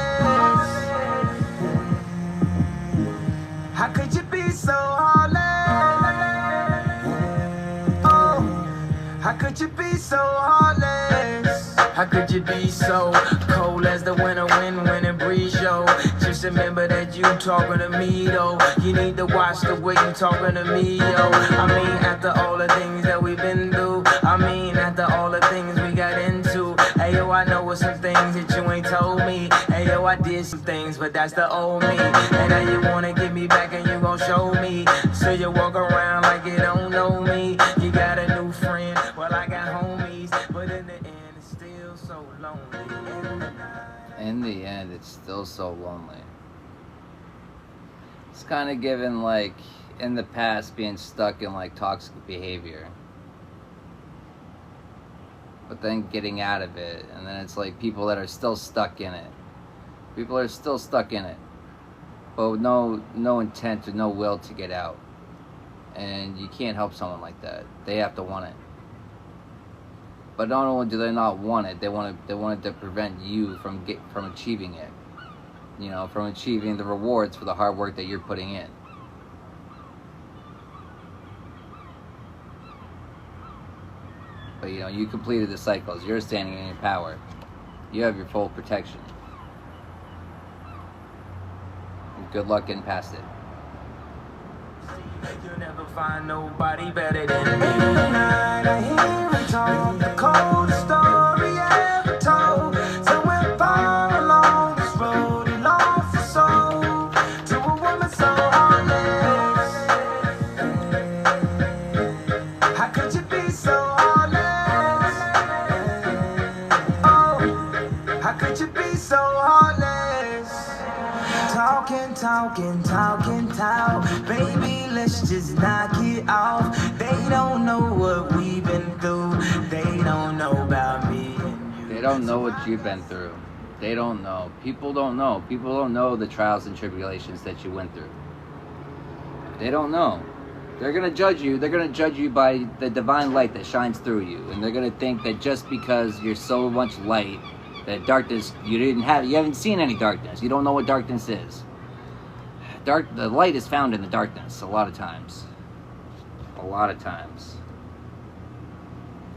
How could you be so heartless? Oh, how could you be so heartless? How could you be so cold as the winter wind when it breeze, yo? Just remember that you talking to me, though. You need to watch the way you talking to me, yo. I mean, after all the things that we've been through, I mean, after all the things we got into. Hey, yo, I know some things that you ain't told me. Hey, yo, I did some things, but that's the old me. And now you wanna get me back and you gon' show me. So you walk around like you don't know me. You got a new friend, well, I got homies. But in the end, it's still so lonely. In the end, it's still so lonely. It's kind of given, like, in the past, being stuck in, like, toxic behavior. But then getting out of it, and then it's like people that are still stuck in it. People are still stuck in it, but with no intent or no will to get out. And you can't help someone like that. They have to want it. But not only do they not want it, they want it to prevent you from achieving it. You know, from achieving the rewards for the hard work that you're putting in. But you know, you completed the cycles. You're standing in your power. You have your full protection. And good luck getting past it. You'll never find nobody better than me. In the night, I hear him talk, the coldest story ever told. Somewhere far along this road, he lost his soul to a woman so heartless. How could you be so heartless? Oh, how could you be so heartless? Talking, talking, talking, talk. Baby, let's just knock it off. They don't know what we've been through. They don't know about me and you. They don't know what you've been through. They don't know. People don't know. People don't know the trials and tribulations that you went through. They don't know. They're going to judge you. They're going to judge you by the divine light that shines through you. And they're going to think that just because you're so much light, that darkness, you haven't seen any darkness. You don't know what darkness is. The light is found in the darkness a lot of times. A lot of times.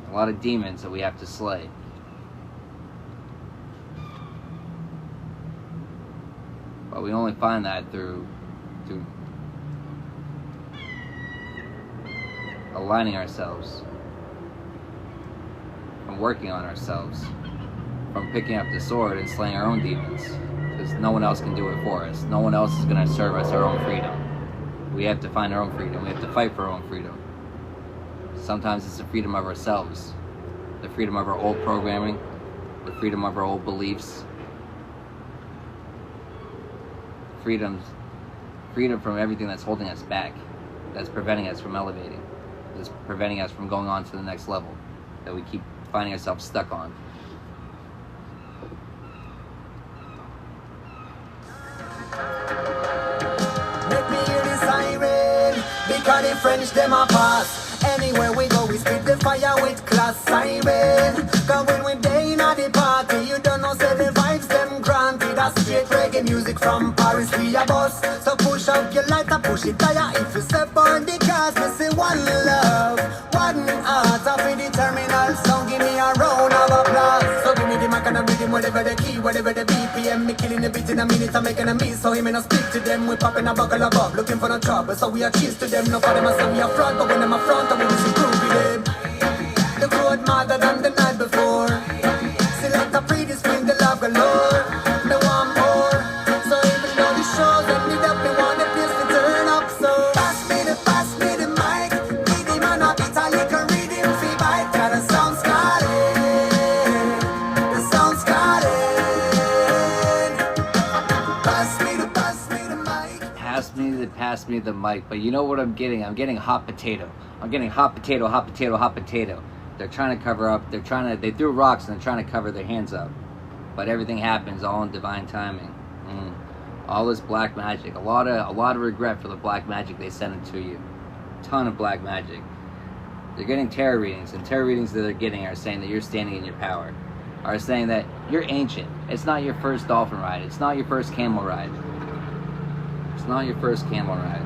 A lot of demons that we have to slay. But we only find that through aligning ourselves, from working on ourselves, from picking up the sword and slaying our own demons. Because no one else can do it for us. No one else is going to serve us our own freedom. We have to find our own freedom. We have to fight for our own freedom. Sometimes it's the freedom of ourselves. The freedom of our old programming. The freedom of our old beliefs. freedom from everything that's holding us back, that's preventing us from elevating, that's preventing us from going on to the next level that we keep finding ourselves stuck on. Make me hear the siren, because the French them a pass. Anywhere we go, we spit the fire with class siren. Cause when we day in at the party, you don't know say the vibes them granted. A straight reggae music from Paris we a bus. So push out your lighter, push it higher. If you step on the gas, we say one love, one heart. Up in the terminal sound, give me a round of applause. So give me the mic and a rhythm, whatever the key, whatever the BPM. Me killing the beat in a minute, I'm making a miss. So him and I speak to them, we popping a buckle of up, looking for no trouble. So we are cheers to them, no for them I say we are front, but when them a front, we disagree with them. The road madder than the night before. Select a pretty spring, the love galore. The one more. So even though the shows ended up, we want the place to turn up. So pass me the mic. Give the man a bit of liquor, rhythm fee bite. Got the sound calling. The sound's calling. Pass me the mic. But you know what I'm getting? I'm getting hot potato. I'm getting hot potato, hot potato, hot potato. They're trying to cover up. They threw rocks and they're trying to cover their hands up. But everything happens all in divine timing. All this black magic. A lot of regret for the black magic they sent into you. Ton of black magic. They're getting tarot readings, and tarot readings that they're getting are saying that you're standing in your power. Are saying that you're ancient. It's not your first dolphin ride. It's not your first camel ride. It's not your first camel ride.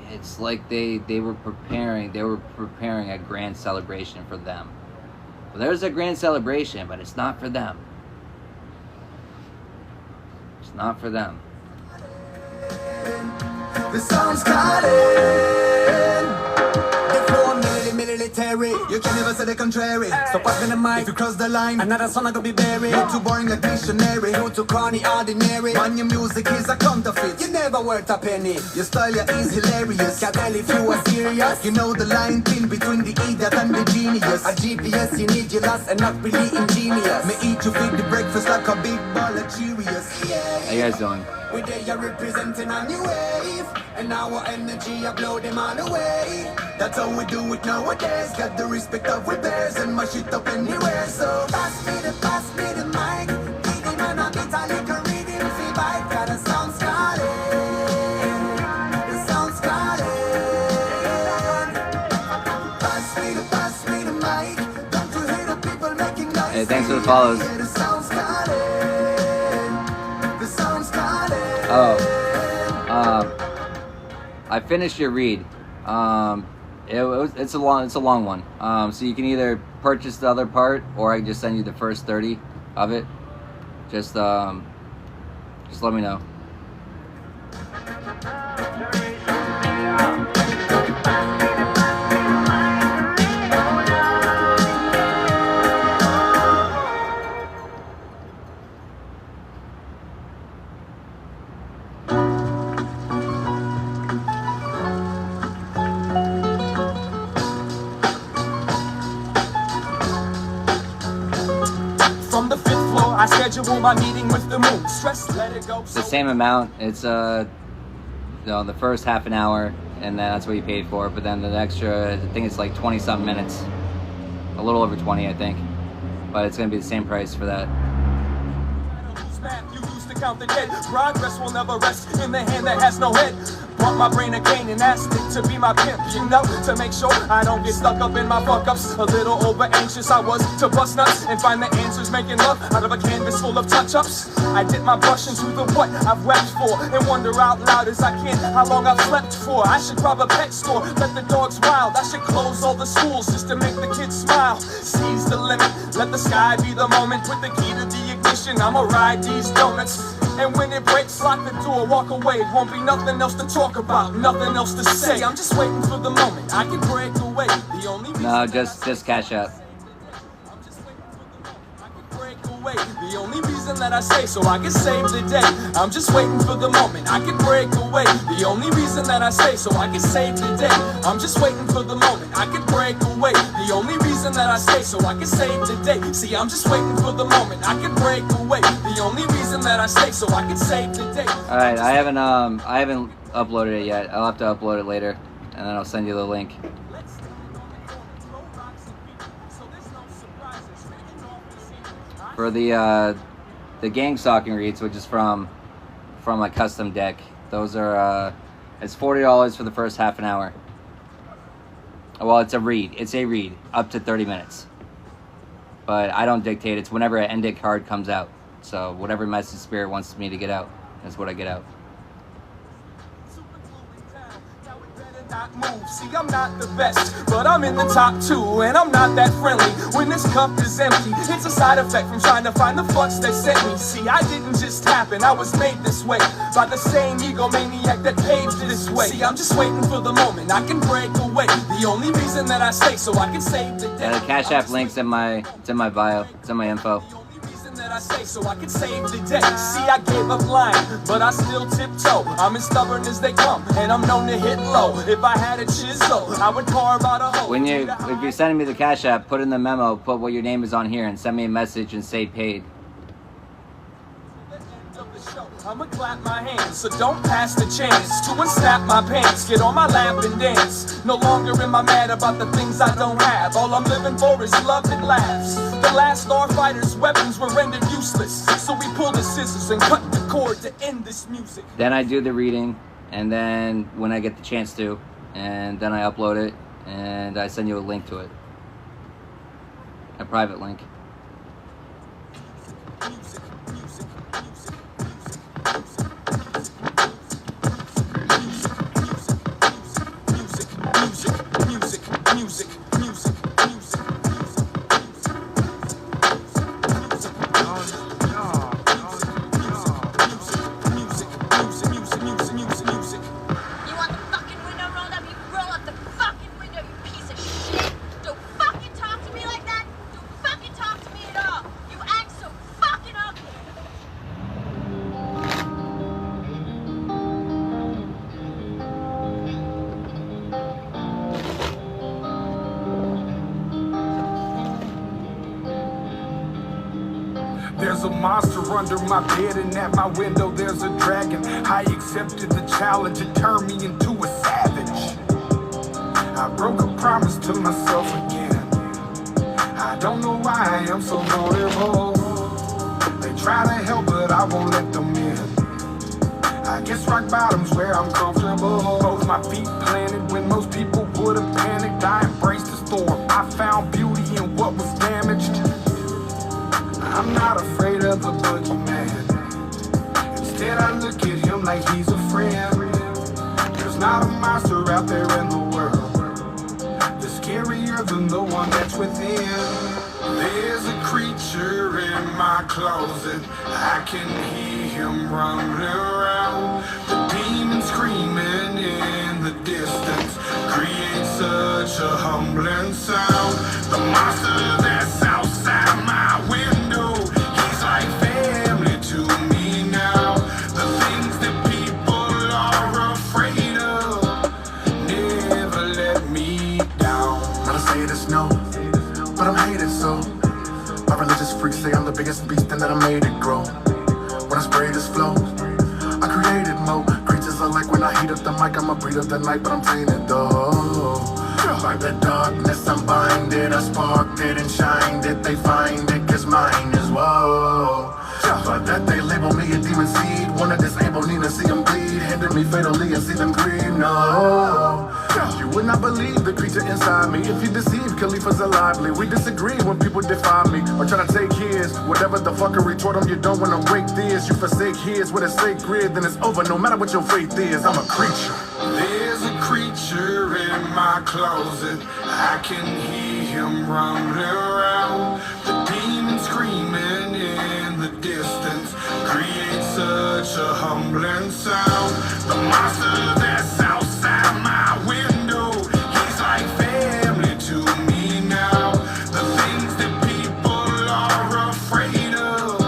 It's like they were preparing a grand celebration for them. Well, there's a grand celebration, but it's not for them. It's not for them. The sound's calling. The flow military. You can never say the contrary. So pass me the mic. If you cross the line, another song I could be buried. Not too boring like dictionary. Not too corny, ordinary. Man, your music is a counterfeit. You never worth a penny. Your style is hilarious. Can't tell if you are serious. You know the line thin between the idiot and the genius. A GPS, you need your last and not really ingenious. Me eat you feed the breakfast like a big ball of Cheerios. Yeah. How you guys doing? We they are representing a new wave, and our energy I blow them all away. That's how we do it nowadays. Got the respect of we bears and mash it up anywhere. So pass me the mic. Give the man a bit of liquor, rhythm fee bite. Got the sounds calling. The sounds calling. Pass me the mic. Don't you hear the people making noise? Hey, thanks for the follows. I finished your read. It's a long one. So you can either purchase the other part, or I can just send you the first 30 of it. Just let me know. I schedule my meeting with the moon. Stress, let it go. It's the same amount. It's the first half an hour, and that's what you paid for. But then the extra, I think it's like 20-something minutes, a little over 20, I think. But it's gonna be the same price for that. You used to count the dead. Progress will never rest in the hand that has no head. Bought my brain a cane and asked it to be my pimp, you know, to make sure I don't get stuck up in my fuck-ups. A little over anxious I was to bust nuts and find the answers, making love out of a canvas full of touch-ups. I dip my brush into the what I've wept for and wonder out loud as I can how long I've slept for. I should rob a pet store, let the dogs wild. I should close all the schools just to make the kids smile. Seize the limit, let the sky be the moment. With the key to the ignition, I'ma ride these donuts. And when it breaks, lock the door, walk away. Won't be nothing else to talk about, nothing else to say. I'm just waiting for the moment I can break away. The only No, just Cash App. The only reason that I say so I can save the day. I'm just waiting for the moment I can break away. The only reason that I say so I can save the day. I'm just waiting for the moment I can break away. The only reason that I say so I can save the day. See, I'm just waiting for the moment I can break away. The only reason that I say so I can save the day. All right, I haven't uploaded it yet. I'll have to upload it later, and then I'll send you the link. For the gang stalking reads, which is from a custom deck, those are it's $40 for the first half an hour. Well, it's a read. It's a read up to 30 minutes. But I don't dictate. It's whenever an end card comes out. So whatever message Spirit wants me to get out, that's what I get out. Move. See, I'm not the best, but I'm in the top 2, and I'm not that friendly. When this cup is empty, it's a side effect from trying to find the fucks that sent me. See, I didn't just happen, I was made this way by the same egomaniac that paved this way. See, I'm just waiting for the moment I can break away. The only reason that I say so I can save the day. Yeah, the Cash App link's in my bio. It's in my info. That I say so I can save the day. See, I gave up lying, but I still tiptoe. I'm as stubborn as they come, and I'm known to hit low. If I had a chisel, I would carve out a hole. If you're sending me the Cash App, put in the memo, put what your name is on here, and send me a message and say paid. I'ma clap my hands, so don't pass the chance to unsnap my pants, get on my lap and dance. No longer am I mad about the things I don't have. All I'm living for is love and laughs. The last starfighters' weapons were rendered useless, so we pulled the scissors and cut the cord to end this music. Then I do the reading, and then when I get the chance to, and then I upload it, and I send you a link to it. A private link. There's a monster under my bed, and at my window there's a dragon. I accepted the challenge, it turned me into a savage. I broke a promise to myself again. I don't know why I am so vulnerable. They try to help, but I won't let them in. I guess rock bottom's where I'm comfortable. Both my feet planted when most people would have panicked. I embraced the storm. I found beauty in what was damaged. I'm not afraid of the boogeyman. Instead I look at him like he's a friend. There's not a monster out there in the world that's scarier than the one that's within. There's a creature in my closet. I can hear him rumbling around. The demon screaming in the distance creates such a humbling sound. The monster that's outside my window, but I'm hated so. My religious freaks say I'm the biggest beast and that I made it grow. When I spray this flow, I created more creatures are like when I heat up the mic, I'm a breed of the night, but I'm tainted though. By the darkness I'm blinded, I sparked it and shined it. They find it cause mine is whoa. But that they label me a demon seed, wanna disable me to see them bleed, hinder me fatally and see them grieve, no. You would not believe the creature inside me if you deceive Khalifa's lively. We disagree when people defy me or try to take his. Whatever the fucker retort on, you don't wanna break this. You forsake his with a sacred, then it's over no matter what your faith is. I'm a creature. There's a creature in my closet. I can hear him rumbling around. The demon screaming in the distance creates a such a humbling sound. The monster that's outside my window, he's like family to me now. The things that people are afraid of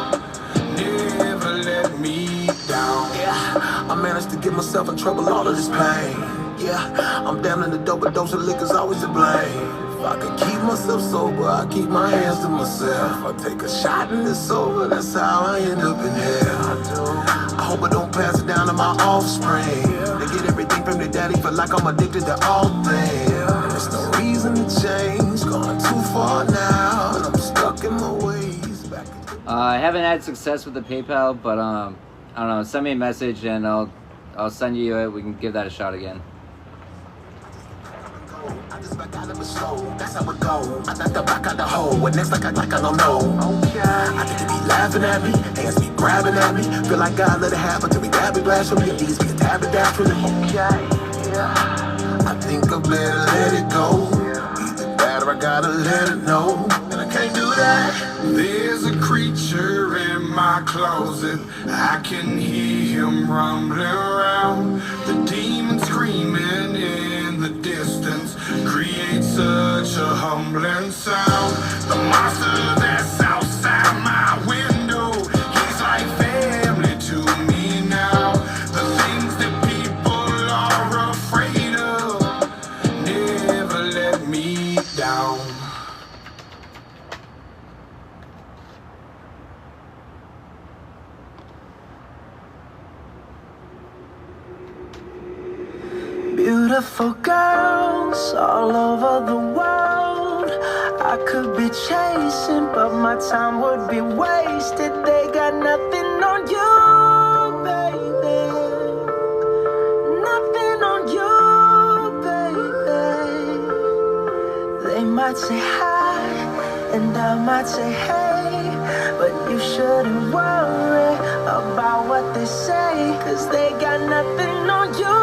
never let me down. Yeah, I managed to get myself in trouble, all of this pain. Yeah, I'm down in the dope, but dose of liquor's always to blame. If I could keep myself sober, I keep my hands to myself. I take a shot and it's over, that's how I end up in hell. I hope I don't pass it down to my offspring. They get everything from their daddy, feel like I'm addicted to all things. There's no reason to change, gone too far now, and I'm stuck in my ways. I haven't had success with the PayPal, but I don't know. Send me a message and I'll send you it. We can give that a shot again. I just back out of it slow, that's how it go. I knocked the back out the hole, what next like I don't know. Okay. I think they be laughing at me, hands be grabbing at me. Feel like God let it happen till we grab it, glass from me. These be a tab it down for me. Okay, yeah. I think I better let it go. Either that or I gotta let it know. And I can't do that. There's a creature in my closet, I can hear him rumbling around. The demon screaming in the distance creates such a humbling sound. The monster that's outside my window, he's like family to me now. The things that people are afraid of never let me down. Beautiful girls all over the world I could be chasing, but my time would be wasted. They got nothing on you, baby. Nothing on you, baby. They might say hi, and I might say hey, but you shouldn't worry about what they say, 'cause they got nothing on you.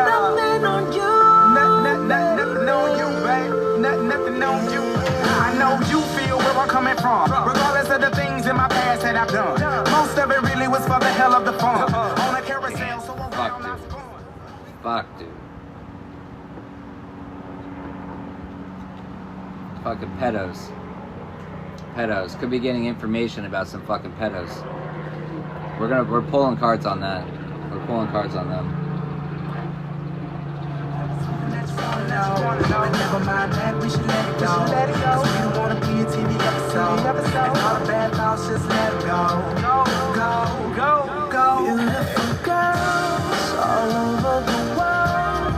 Nothing on you, nothing on you, babe. Nothing on you. I know you feel where I'm coming from, regardless of the things in my past that I've done. Most of it really was for the hell of the fun. On a carousel, so Fuck, dude. Fuck, dude. Fucking pedos. Pedos. Could be getting information about some fucking pedos. We're pulling cards on that. We're pulling cards on them. Never mind that, we should let it go. 'Cause we don't wanna be a TV episode. And all the bad thoughts, just let it go. Go. Beautiful girls all over the world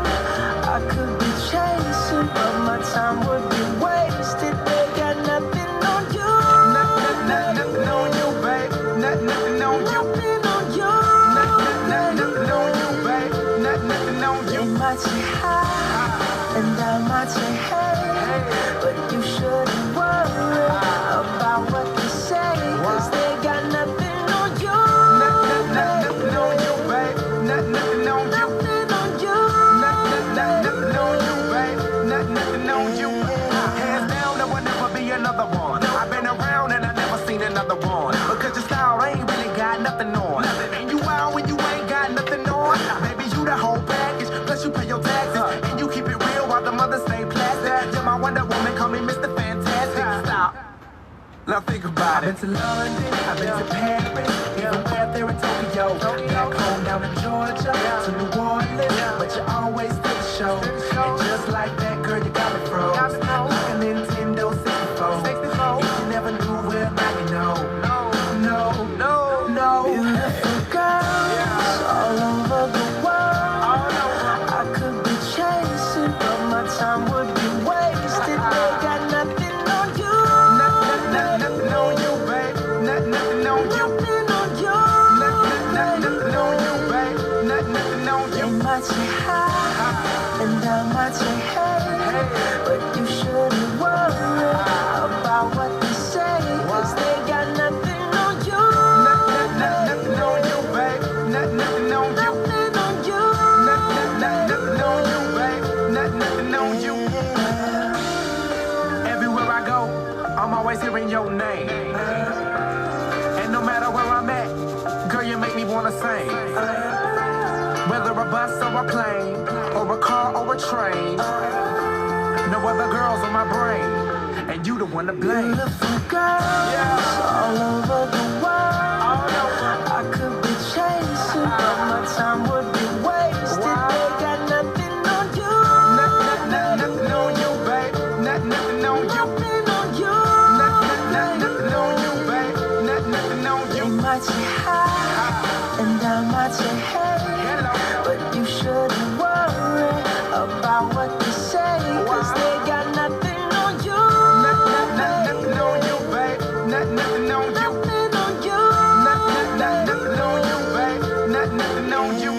I could be chasing, but my time would be wasted. They got nothing on you. Nothing on you, babe. Nothing on you. Nothing on you. Nothing on you, babe. Nothing on you. They might say hi, and I might say hey, but you shouldn't worry about what they say, 'cause they got nothing on you. Nothing on you, babe. Nothing on you. Nothing on you. Nothing on you, babe. Nothing on you. Hands down, there will never be another one. I've been around and I never seen another one. Because your style ain't really got nothing on. And you out when you ain't got nothing on. Baby, you the whole package. Plus you pay your taxes. And you keep it real while the mothers stay plastic. You're my Wonder Woman, call me Mr. Fantastic. Stop. Now think about it. I've been to London, I've been to Paris, even where there in Tokyo. Back home down in Georgia, to New Orleans, but you always did the show. And just like that, girl, you got me froze. Like a Nintendo 64. If you never knew, well, now you know. No. Beautiful girls all over the world I could be chasing, but my time would be wasted. They got nothing on you. Nothing on you, babe. Nothing on you. Nothing on you. Nothing on you, babe. Nothing on you. They might say hi, and I might say hey, but you shouldn't worry about what they say, 'cause they got nothing on you. Nothing on you, babe. Nothing on you. Nothing on you. Nothing on you, babe. Nothing on you. Everywhere I go, I'm always hearing your name. the same. Whether a bus or a plane, or a car or a train. No other girls on my brain, and you the one to blame. Beautiful girls all over the world. I could be chasing, but my time would be wasted. They got nothing on you. Nothing on you, babe. Nothing on you. Nothing on you. Nothing on you, babe. Nothing on you. They might say hi, and I might say hey, but you shouldn't worry about what they say, 'cause they got nothing on you. Nothing on you, babe. Nothing on you. Nothing on you. Nothing on you, babe. Nothing on you.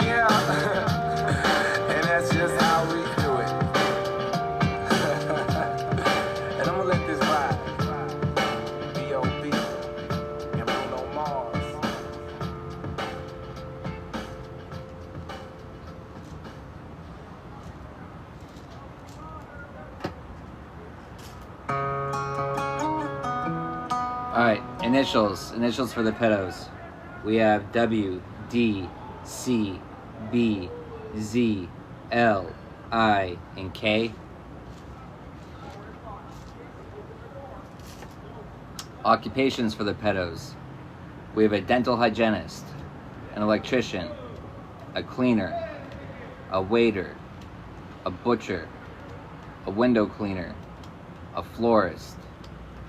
Yeah. And that's just how we do it. And I'm gonna let this ride. B.O.B. and Bruno Mars. All right, initials for the pedos. We have W, D, C, B, Z, L, I, and K. Occupations for the pedos. We have a dental hygienist, an electrician, a cleaner, a waiter, a butcher, a window cleaner, a florist,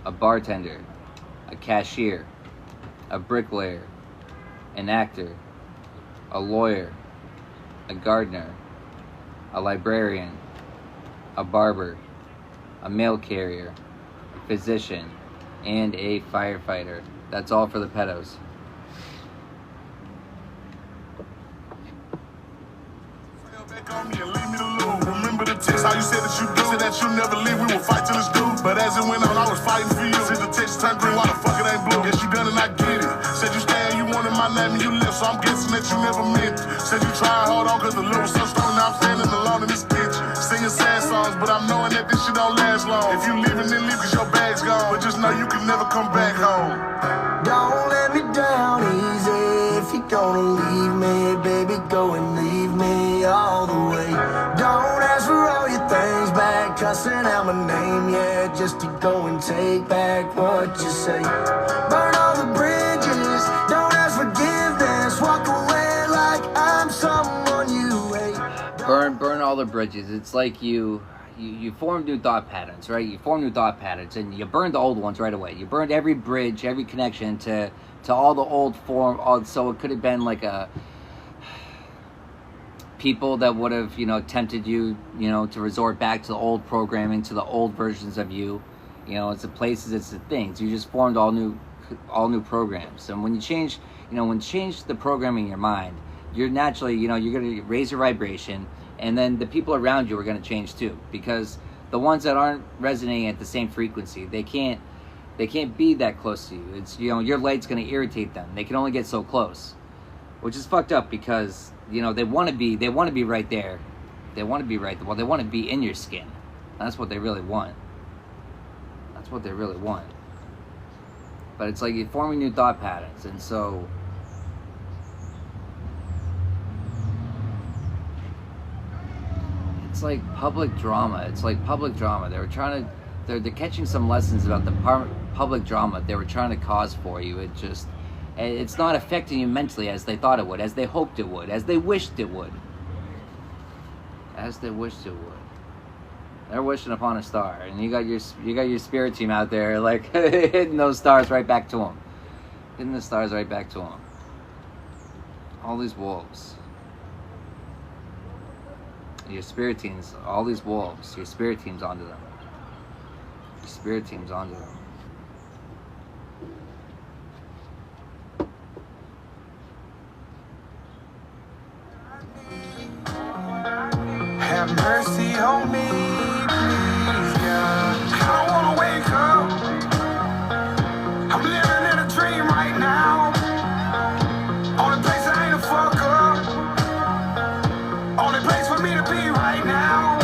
a bartender, a cashier, a bricklayer, an actor, a lawyer, a gardener, a librarian, a barber, a mail carrier, a physician, and a firefighter. That's all for the pedos. Remember the text, how you said that you do, said that you never leave, we will fight till it's due. But as it went on, I was fighting for you. Since the text turned green, why the fuck it ain't blue? Guess you done and I get it. Said you stayed, you wanted my name and you left, so I'm guessing that you never meant it. Said you tried, hold on, cause the love was so strong, now I'm standing alone in this kitchen. Singing sad songs, but I'm knowing that this shit don't last long. If you leaving, then leave cause your bag's gone. But just know you can never come back home. Don't let me down easy. If you're gonna leave me, baby, go and leave me all the way. Don't ask for all your things back, cussing out my name, yeah, just to go and take back what you say. Burn all the bridges, don't ask forgiveness, walk away like I'm someone you hate. Burn all the bridges. It's like you form new thought patterns, right? You form new thought patterns, and you burn the old ones right away. You burned every bridge, every connection to all the old form. So it could have been like a people that would have, tempted you, to resort back to the old programming, to the old versions of you. It's the places, it's the things. You just formed all new programs. And when you change, when you change the programming in your mind, you're naturally, you're going to raise your vibration. And then the people around you are going to change too, because the ones that aren't resonating at the same frequency, they can't be that close to you. It's, your light's going to irritate them. They can only get so close, which is fucked up because, they want to be right there. They want to be right there. Well, they want to be in your skin. That's what they really want. That's what they really want. But it's like you're forming new thought patterns, and so it's like public drama. They're catching some lessons about the public drama they were trying to cause for you. It's not affecting you mentally as they thought it would, as they hoped it would, as they wished it would. They're wishing upon a star, and you got your spirit team out there like hitting those stars right back to them. Hitting the stars right back to them. All these wolves. Your spirit teams, all these wolves, your spirit team's onto them. Your spirit team's onto them. Have mercy on me, please, God. I don't wanna wake up. I'm living in a dream right now. Only place I ain't a fuck up. Only place for me to be right now.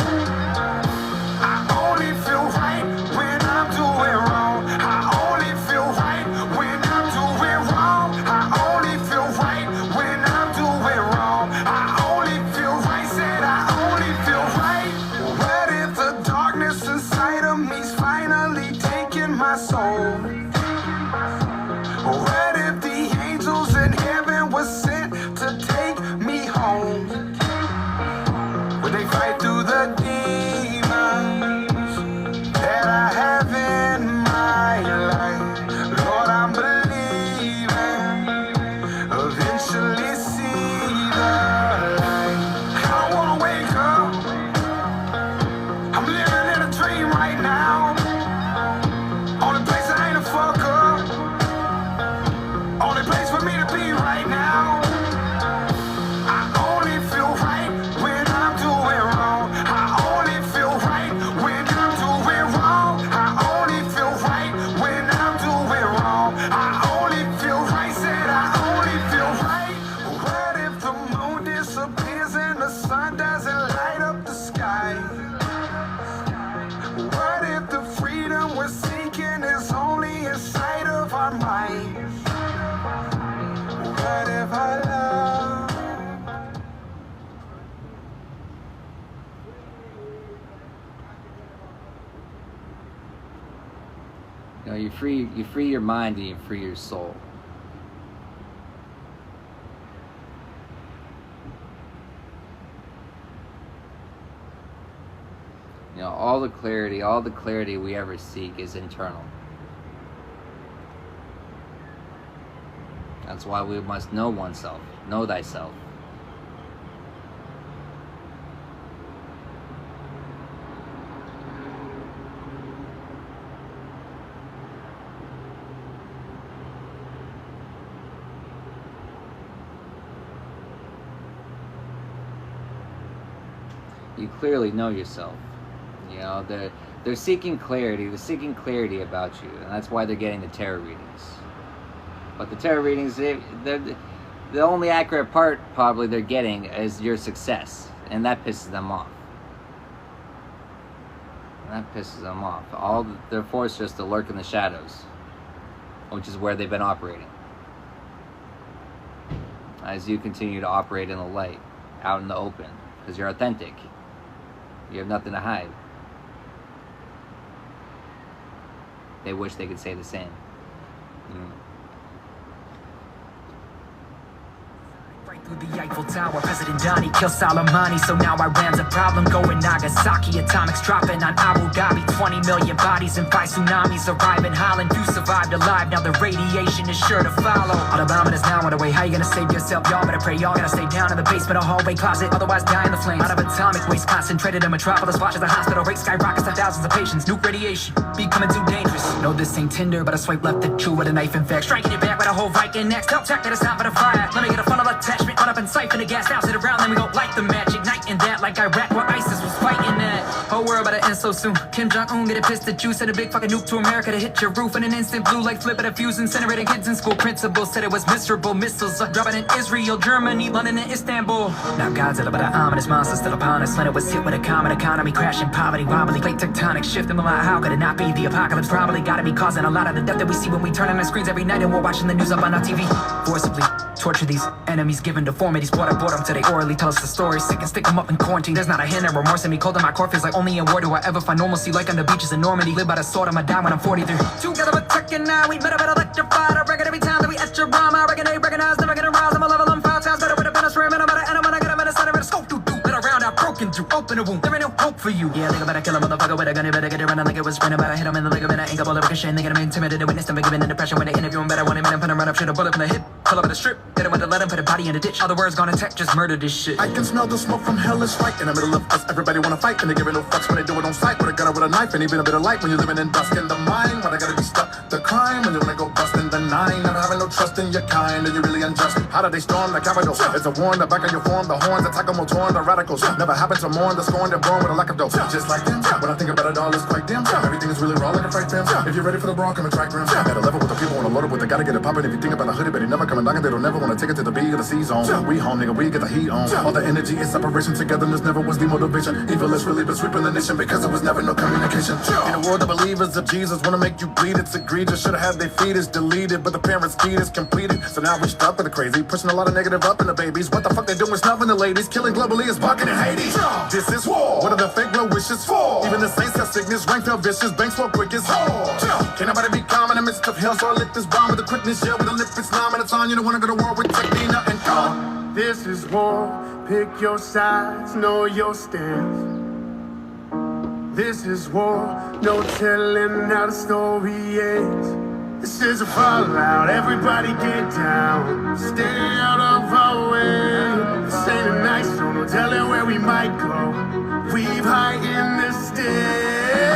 I only feel right when I'm doing wrong. I only feel right when I'm doing wrong. you free your mind and you free your soul. You know, all the clarity we ever seek is internal. That's why we must know oneself, know thyself. You clearly know yourself. You know, they're seeking clarity. They're seeking clarity about you, and that's why they're getting the tarot readings. But the tarot readings, the only accurate part probably they're getting is your success, and that pisses them off. They're forced just to lurk in the shadows, which is where they've been operating. As you continue to operate in the light, out in the open, because you're authentic. You have nothing to hide. They wish they could say the same. Through the Eiffel Tower, President Donnie killed Soleimani, so now Iran's a problem. Going Nagasaki, atomics dropping on Abu Dhabi. 20 million bodies and 5 tsunamis arrive in Holland. You survived alive, now the radiation is sure to follow. All the bombing is now on the way. How you gonna save yourself? Y'all better pray. Y'all gotta stay down in the basement or hallway closet, otherwise die in the flames. Out of atomic waste concentrated in metropolis. Watch as the hospital rate skyrockets to thousands of patients. Nuke radiation becoming too dangerous. No, this ain't Tinder, but I swipe left to chew with a knife in fact. Striking it back with a whole Viking next. Tell tech that it's not for the fire. Let me get a funnel attachment. Run up and siphon the gas, douse it around, then we gon' light the match. Igniting that like Iraq where ISIS was fighting that. Whole world about to end so soon. Kim Jong-un get a pissed at you. Sent a big fucking nuke to America to hit your roof in an instant. Blue like flipping a fuse, incinerating kids in school. Principal said it was miserable. Missiles dropping in Israel, Germany, London, and Istanbul. Now Godzilla, but an ominous monster still upon us. Planet was hit with a common economy crashing, poverty wobbly, plate tectonic shift in the line. How could it not be? The apocalypse probably gotta be causing a lot of the death that we see when we turn on our screens every night and we're watching the news up on our TV. Forcibly torture these enemies, given deformities. Brought I brought them to they orally tell us the story. Sick and stick them up in quarantine. There's not a hint of remorse in me. Cold in my core feels like only in war do I ever find normalcy. Like on the beaches in Normandy. Live by the sword, I'ma die when I'm 43. Together with tech and now we better electrified. I reckon every time that we etch your rhyme. I reckon they recognize, never gonna rise. I'm a level on 5 times better with a finish rim. And I'm better, and I'm gonna get a minute, better scope to do. Better round out, broken through, open a wound. There ain't no hope for you. Yeah, nigga better kill a motherfucker with a gun. You better get it running like it was sprinting. Better hit him in the ligament. I ain't got all the ricochet. They get him intimidated. Witness them giving in depression when they interview him. Better want him in and put him run up. Shoot a bullet from the hip. Pull up at the strip. Hit him with the let him put a body in the ditch. Other words gonna tech, just murder this shit. I can smell the smoke from hell is right in the middle of us. Everybody wanna fight and they giving no fucks when they do it on sight. With a gun or with a knife and even a bit of light when you're living in dusk in the mind. When I gotta be stuck, the crime when you wanna go bust in the nine. Not having no trust in your kind and you're really unjust. How did they storm the Capitol? It's a warn, the back of your form, the horns attack them, torn, the radicals. Never happened to mourn, the scorn, they're born with a lack of dope. Just like them, when I think about it all, it's quite dim. Everything is really raw like a fright film. If you're ready for the brawl, come and try grim. At a level with the people on the loaded with, they gotta get it poppin'. If you think about a hoodie, but they never coming down, they don't never wanna take it to the beat of the C-zone. We home, nigga, we get the heat on. All the energy is separation, togetherness never was the motivation. Evil is really been sweeping the nation because there was never no communication. In a world of believers of Jesus wanna make you bleed, it's egregious. Should've had their fetus deleted, but the parents' kid is completed. So now we're stuck with the crazy, pushing a lot of negative up in the babies. What the fuck they doing snuffing the ladies, killing globally is bucking in Haiti. This is war. What are the fake well wishes for? Even the saints got sickness, rank felt vicious, banks flow quick as hell. Can't nobody be calm in the midst of hell, so I lit this bomb with the quickness, yeah, with a lip it's numb and it's on. You don't wanna go to war with Technina and calm. This is war. Pick your sides, know your stance. This is war. No telling how the story ends. This is a fallout. Everybody get down. Stay out of our way. This ain't a nice zone. No telling where we might go. We've high in the stakes.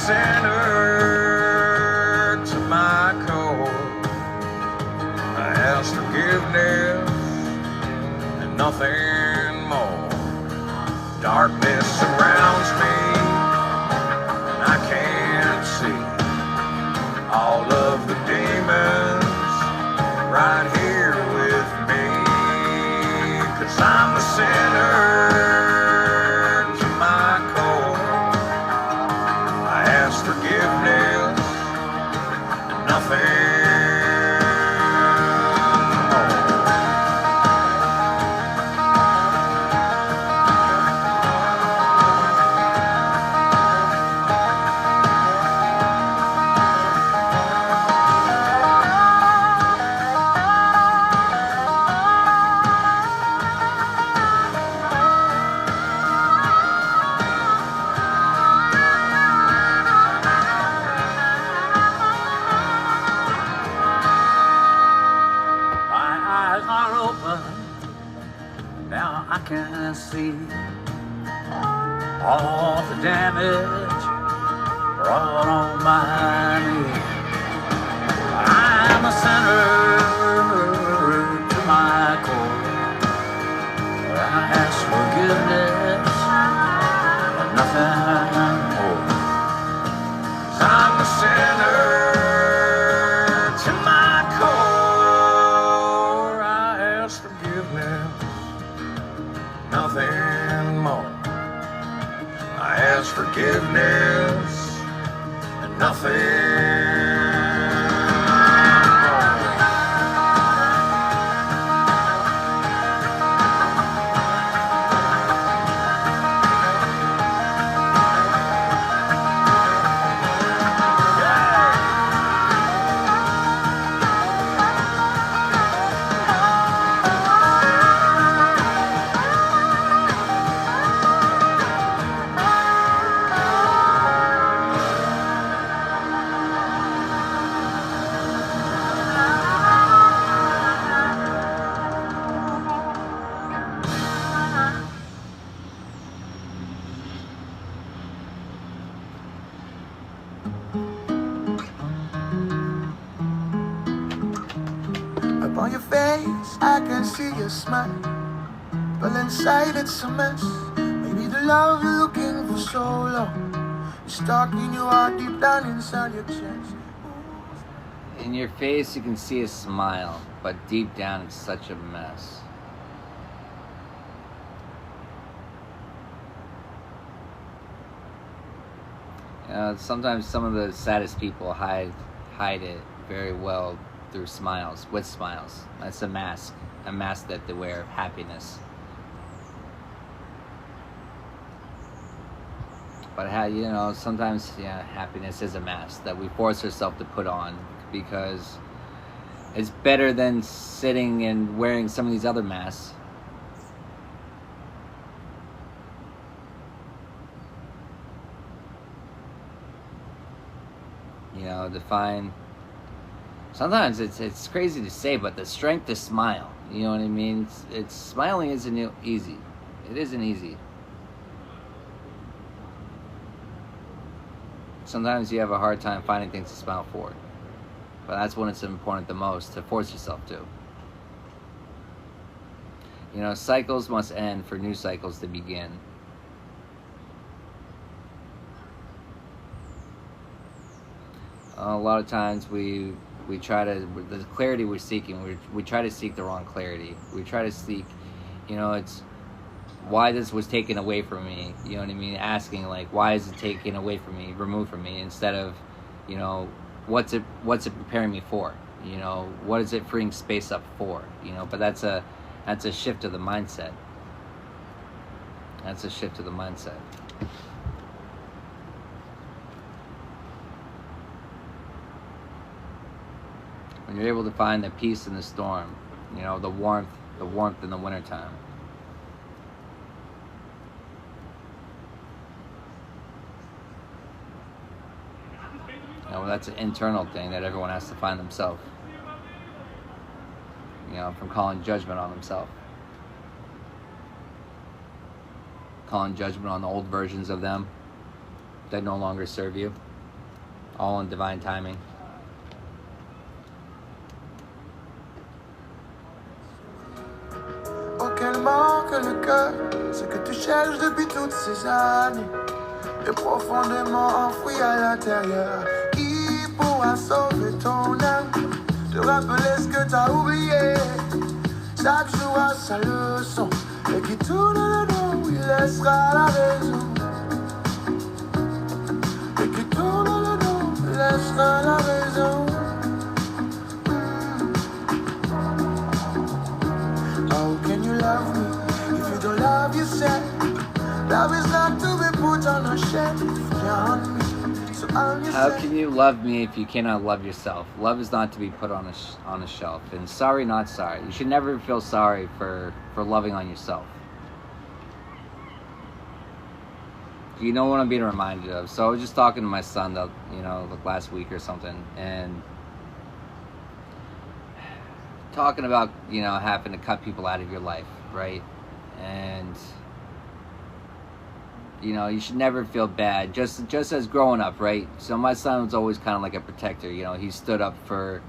sinner to my core. I ask forgiveness and nothing more. Darkness surrounds me and I can't see all of the demons right here with me. 'Cause I'm the sinner to my core. I ask forgiveness and nothing more. Now I can see all the damage brought on by me. I'm a sinner to my core. I ask forgiveness and nothing more. 'Cause I'm a sinner to my core. I ask forgiveness, nothing more. I ask forgiveness and nothing. On your face, I can see your smile, but inside it's a mess. Maybe the love you're looking for so long is stuck in your heart deep down inside your chest. In your face, you can see a smile, but deep down, it's such a mess. Sometimes some of the saddest people hide it very well through smiles, with smiles. That's a mask that they wear of happiness. But sometimes, happiness is a mask that we force ourselves to put on because it's better than sitting and wearing some of these other masks. Sometimes it's crazy to say, but the strength to smile, you know what I mean? It's smiling isn't easy. It isn't easy. Sometimes you have a hard time finding things to smile for, but that's when it's important the most to force yourself to. Cycles must end for new cycles to begin. A lot of times we try to, the clarity we're seeking, we try to seek the wrong clarity. We try to seek, it's why this was taken away from me, you know what I mean? Asking why is it taken away from me, removed from me, instead of, what's it preparing me for? What is it freeing space up for? But that's a shift of the mindset. That's a shift of the mindset. When you're able to find the peace in the storm, the warmth in the wintertime. That's an internal thing that everyone has to find themselves. From calling judgment on themselves. Calling judgment on the old versions of them that no longer serve you. All in divine timing. Auquel manque le cœur, ce que tu cherches depuis toutes ces années, est profondément enfoui à l'intérieur. Qui pourra sauver ton âme, te rappeler ce que t'as oublié? Chaque jour a sa leçon, et qui tourne le dos, il laissera la raison. Et qui tourne le dos, il laissera la raison. How can you love me if you don't love yourself? Love is not to be put on a shelf. Beyond me, so I'm How yourself. can you love me if you cannot love yourself? Love is not to be put on a shelf. And sorry, not sorry. You should never feel sorry for loving on yourself. You know what I'm being reminded of. So I was just talking to my son, like last week or something, and talking about, having to cut people out of your life, right? And you should never feel bad, just as growing up, right? So my son was always kind of like a protector. He stood up for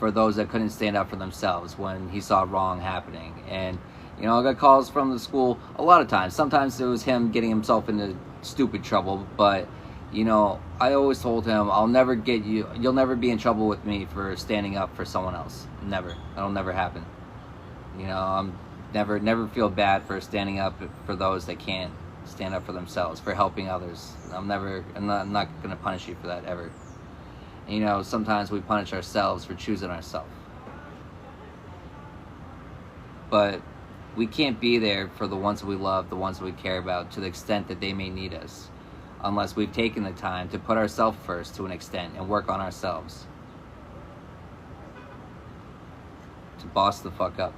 those that couldn't stand up for themselves when he saw wrong happening. And I got calls from the school a lot of times. Sometimes it was him getting himself into stupid trouble, but I always told him, I'll never get you, you'll never be in trouble with me for standing up for someone else. Never. That'll never happen. I'm never feel bad for standing up for those that can't stand up for themselves, for helping others. I'm not going to punish you for that ever. Sometimes we punish ourselves for choosing ourselves. But we can't be there for the ones that we love, the ones that we care about, to the extent that they may need us, unless we've taken the time to put ourselves first to an extent and work on ourselves. To boss the fuck up.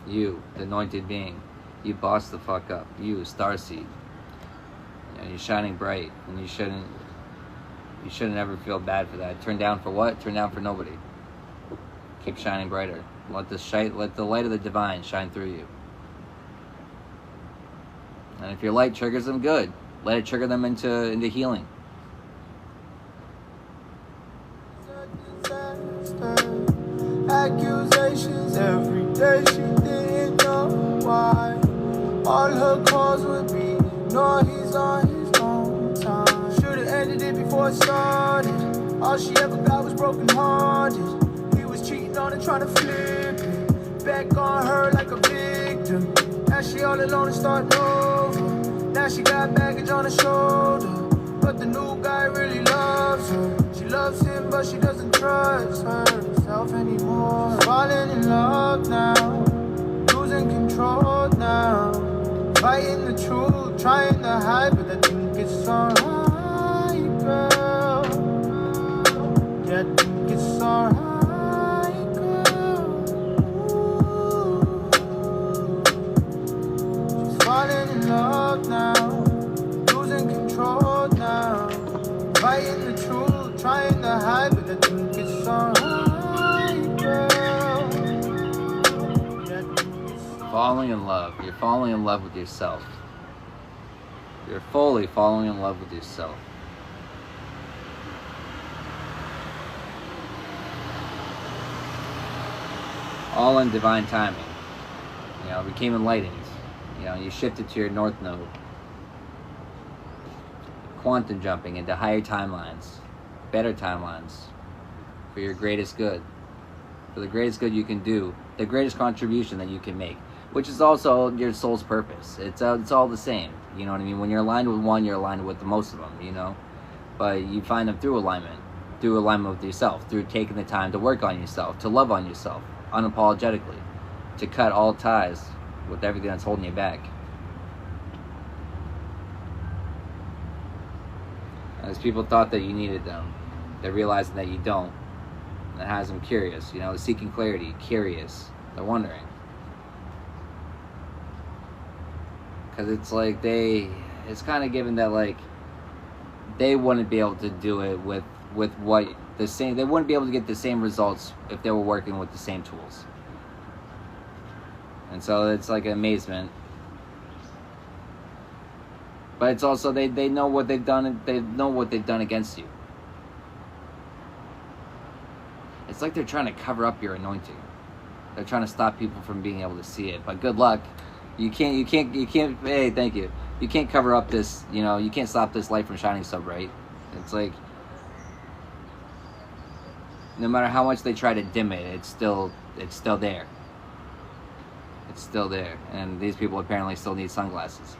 You, the anointed being, you boss the fuck up. You, starseed. You're shining bright, and you shouldn't ever feel bad for that. Turn down for what? Turn down for nobody. Keep shining brighter. Let the light of the divine shine through you. And if your light triggers them, good. Let it trigger them into healing. Accusations every day, she didn't know why. All her calls would be, no, he's on his own time. Should've ended it before it started. All she ever got was broken hearted. He was cheating on her, trying to flip it. Back on her like a victim. Now she all alone and starting over. Now she got baggage on her shoulder. But the new guy really loves her. She loves him, but she doesn't trust herself anymore. Falling in love now, losing control now. Fighting the truth, trying to hide, but I think it's alright, girl. Yeah, I think it's alright, girl. Ooh. She's falling in love now, losing control now. Fighting the truth, trying to hide, but I think it's alright, girl. Yeah, I think it's Falling in love. You're falling in love with yourself. You're fully falling in love with yourself. All in divine timing. Became enlightened. You shifted to your north node. Quantum jumping into higher timelines, better timelines, for your greatest good. For the greatest good you can do, the greatest contribution that you can make, which is also your soul's purpose. It's all the same. You know what I mean? When you're aligned with one, you're aligned with the most of them, But you find them through alignment with yourself, through taking the time to work on yourself, to love on yourself, unapologetically, to cut all ties with everything that's holding you back. As people thought that you needed them, they're realizing that you don't. That has them curious, seeking clarity, curious. They're wondering. Because it's like it's kind of given that like they wouldn't be able to do it with what the same, they wouldn't be able to get the same results if they were working with the same tools. And so it's like an amazement But it's also they know what they've done. They know what they've done against you. It's like they're trying to cover up your anointing. They're trying to stop people from being able to see it. But good luck. You can't. Hey, thank you. You can't cover up this. You know, you can't stop this light from shining so bright. It's like, no matter how much they try to dim it, it's still there. It's still there, and these people apparently still need sunglasses.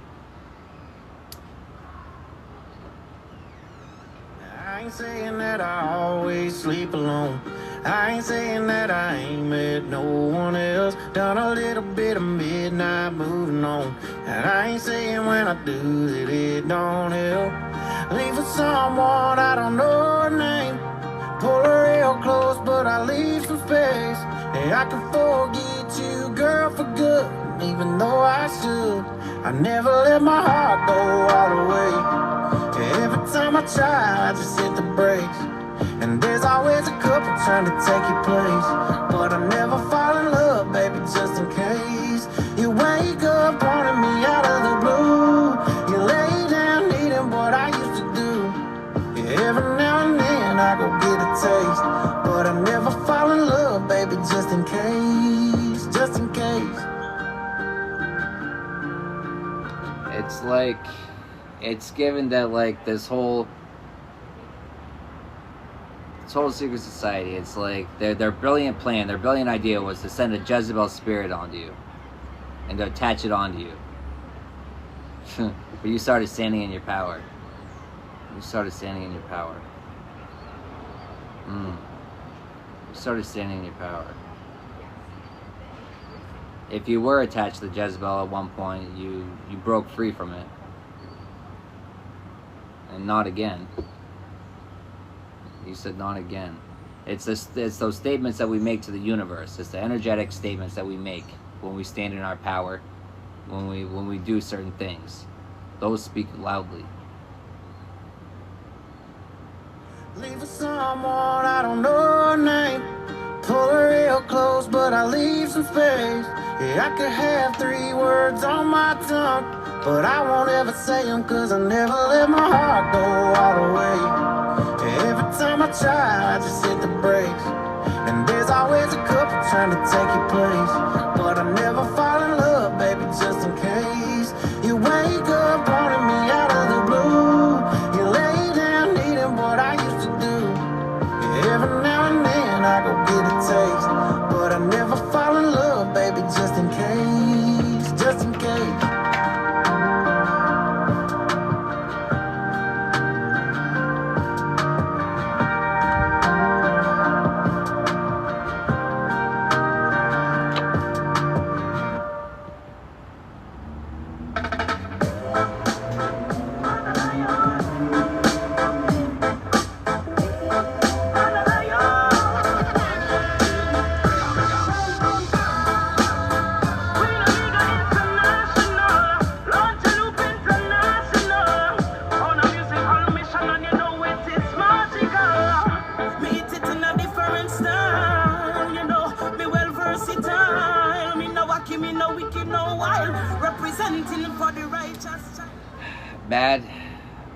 I ain't saying that I always sleep alone. I ain't saying that I ain't met no one else. Done a little bit of midnight moving on. And I ain't saying when I do that it don't help. Leave for someone I don't know her name. Pull her real close, but I leave some space. Hey, I can forget you, girl, for good. And even though I should, I never let my heart go all the way. Every time I try, I just hit the brakes. And there's always a couple trying to take your place. But I never fall in love, baby, just in case. You wake up wanting me out of the blue. You lay down needing what I used to do. Yeah, every now and then I go get a taste. But I never fall in love, baby, just in case. Just in case. It's like, it's given that like this whole secret society, it's like their brilliant plan, their brilliant idea was to send a Jezebel spirit onto you and to attach it onto you. But you started standing in your power. You started standing in your power. You started standing in your power. If you were attached to Jezebel at one point, you broke free from it. And not again. You said not again. It's those statements that we make to the universe. It's the energetic statements that we make when we stand in our power, when we do certain things. Those speak loudly. Leave for someone I don't know her name. Pull her real close, but I leave some space. Yeah, I could have 3 words on my tongue, but I won't ever say them, cause I never let my heart go all the way. Every time I try, I just hit the brakes. And there's always a couple trying to take your place. But I never fall in love, baby, just in case. You wake up wanting me out of the blue. You lay down needing what I used to do. Yeah, every now and then I go get a taste. But I never fall in love, baby, just in case. Just in case.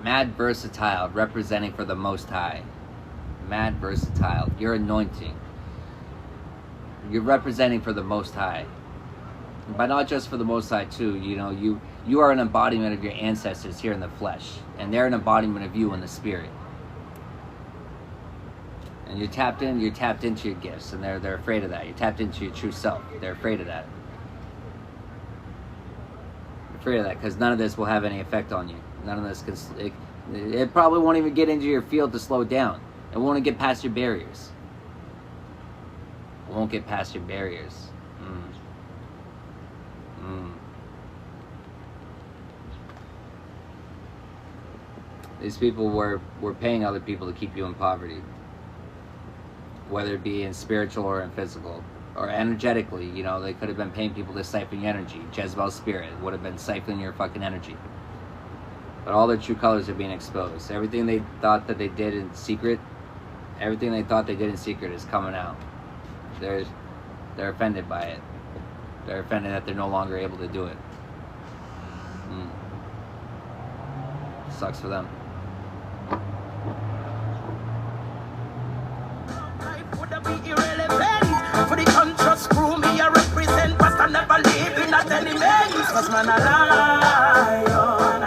Mad versatile, representing for the Most High. Mad versatile. Your anointing. You're representing for the Most High. But not just for the Most High too. You know, you are an embodiment of your ancestors here in the flesh, and they're an embodiment of you in the spirit. And you're tapped into your gifts, and they're afraid of that. You're tapped into your true self. They're afraid of that. They're afraid of that because none of this will have any effect on you. None of this can. It probably won't even get into your field to slow down. It won't get past your barriers. It won't get past your barriers. These people were paying other people to keep you in poverty, whether it be in spiritual or in physical or energetically. You know, they could have been paying people to siphon your energy. Jezebel's spirit would have been siphoning your fucking energy. But all their true colors are being exposed. Everything they thought that they did in secret, everything they thought they did in secret is coming out. They're offended by it. They're offended that they're no longer able to do it. Sucks for them. Would be irrelevant for the conscious crew me I represent, but I never live in a tenement. Cause man a lion,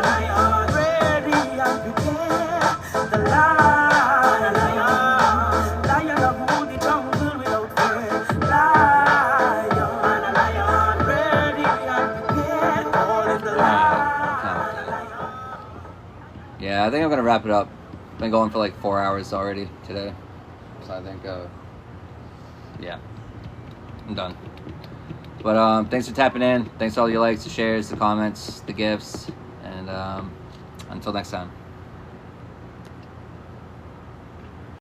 ready and prepared. The lion of who the jungle without fear. Lion, ready and prepared. All is the lion. Yeah, I think I'm gonna wrap it up. Been going for like 4 hours already today. So I think, yeah, I'm done. But thanks for tapping in. Thanks for all your likes, the shares, the comments, the gifts, and until next time.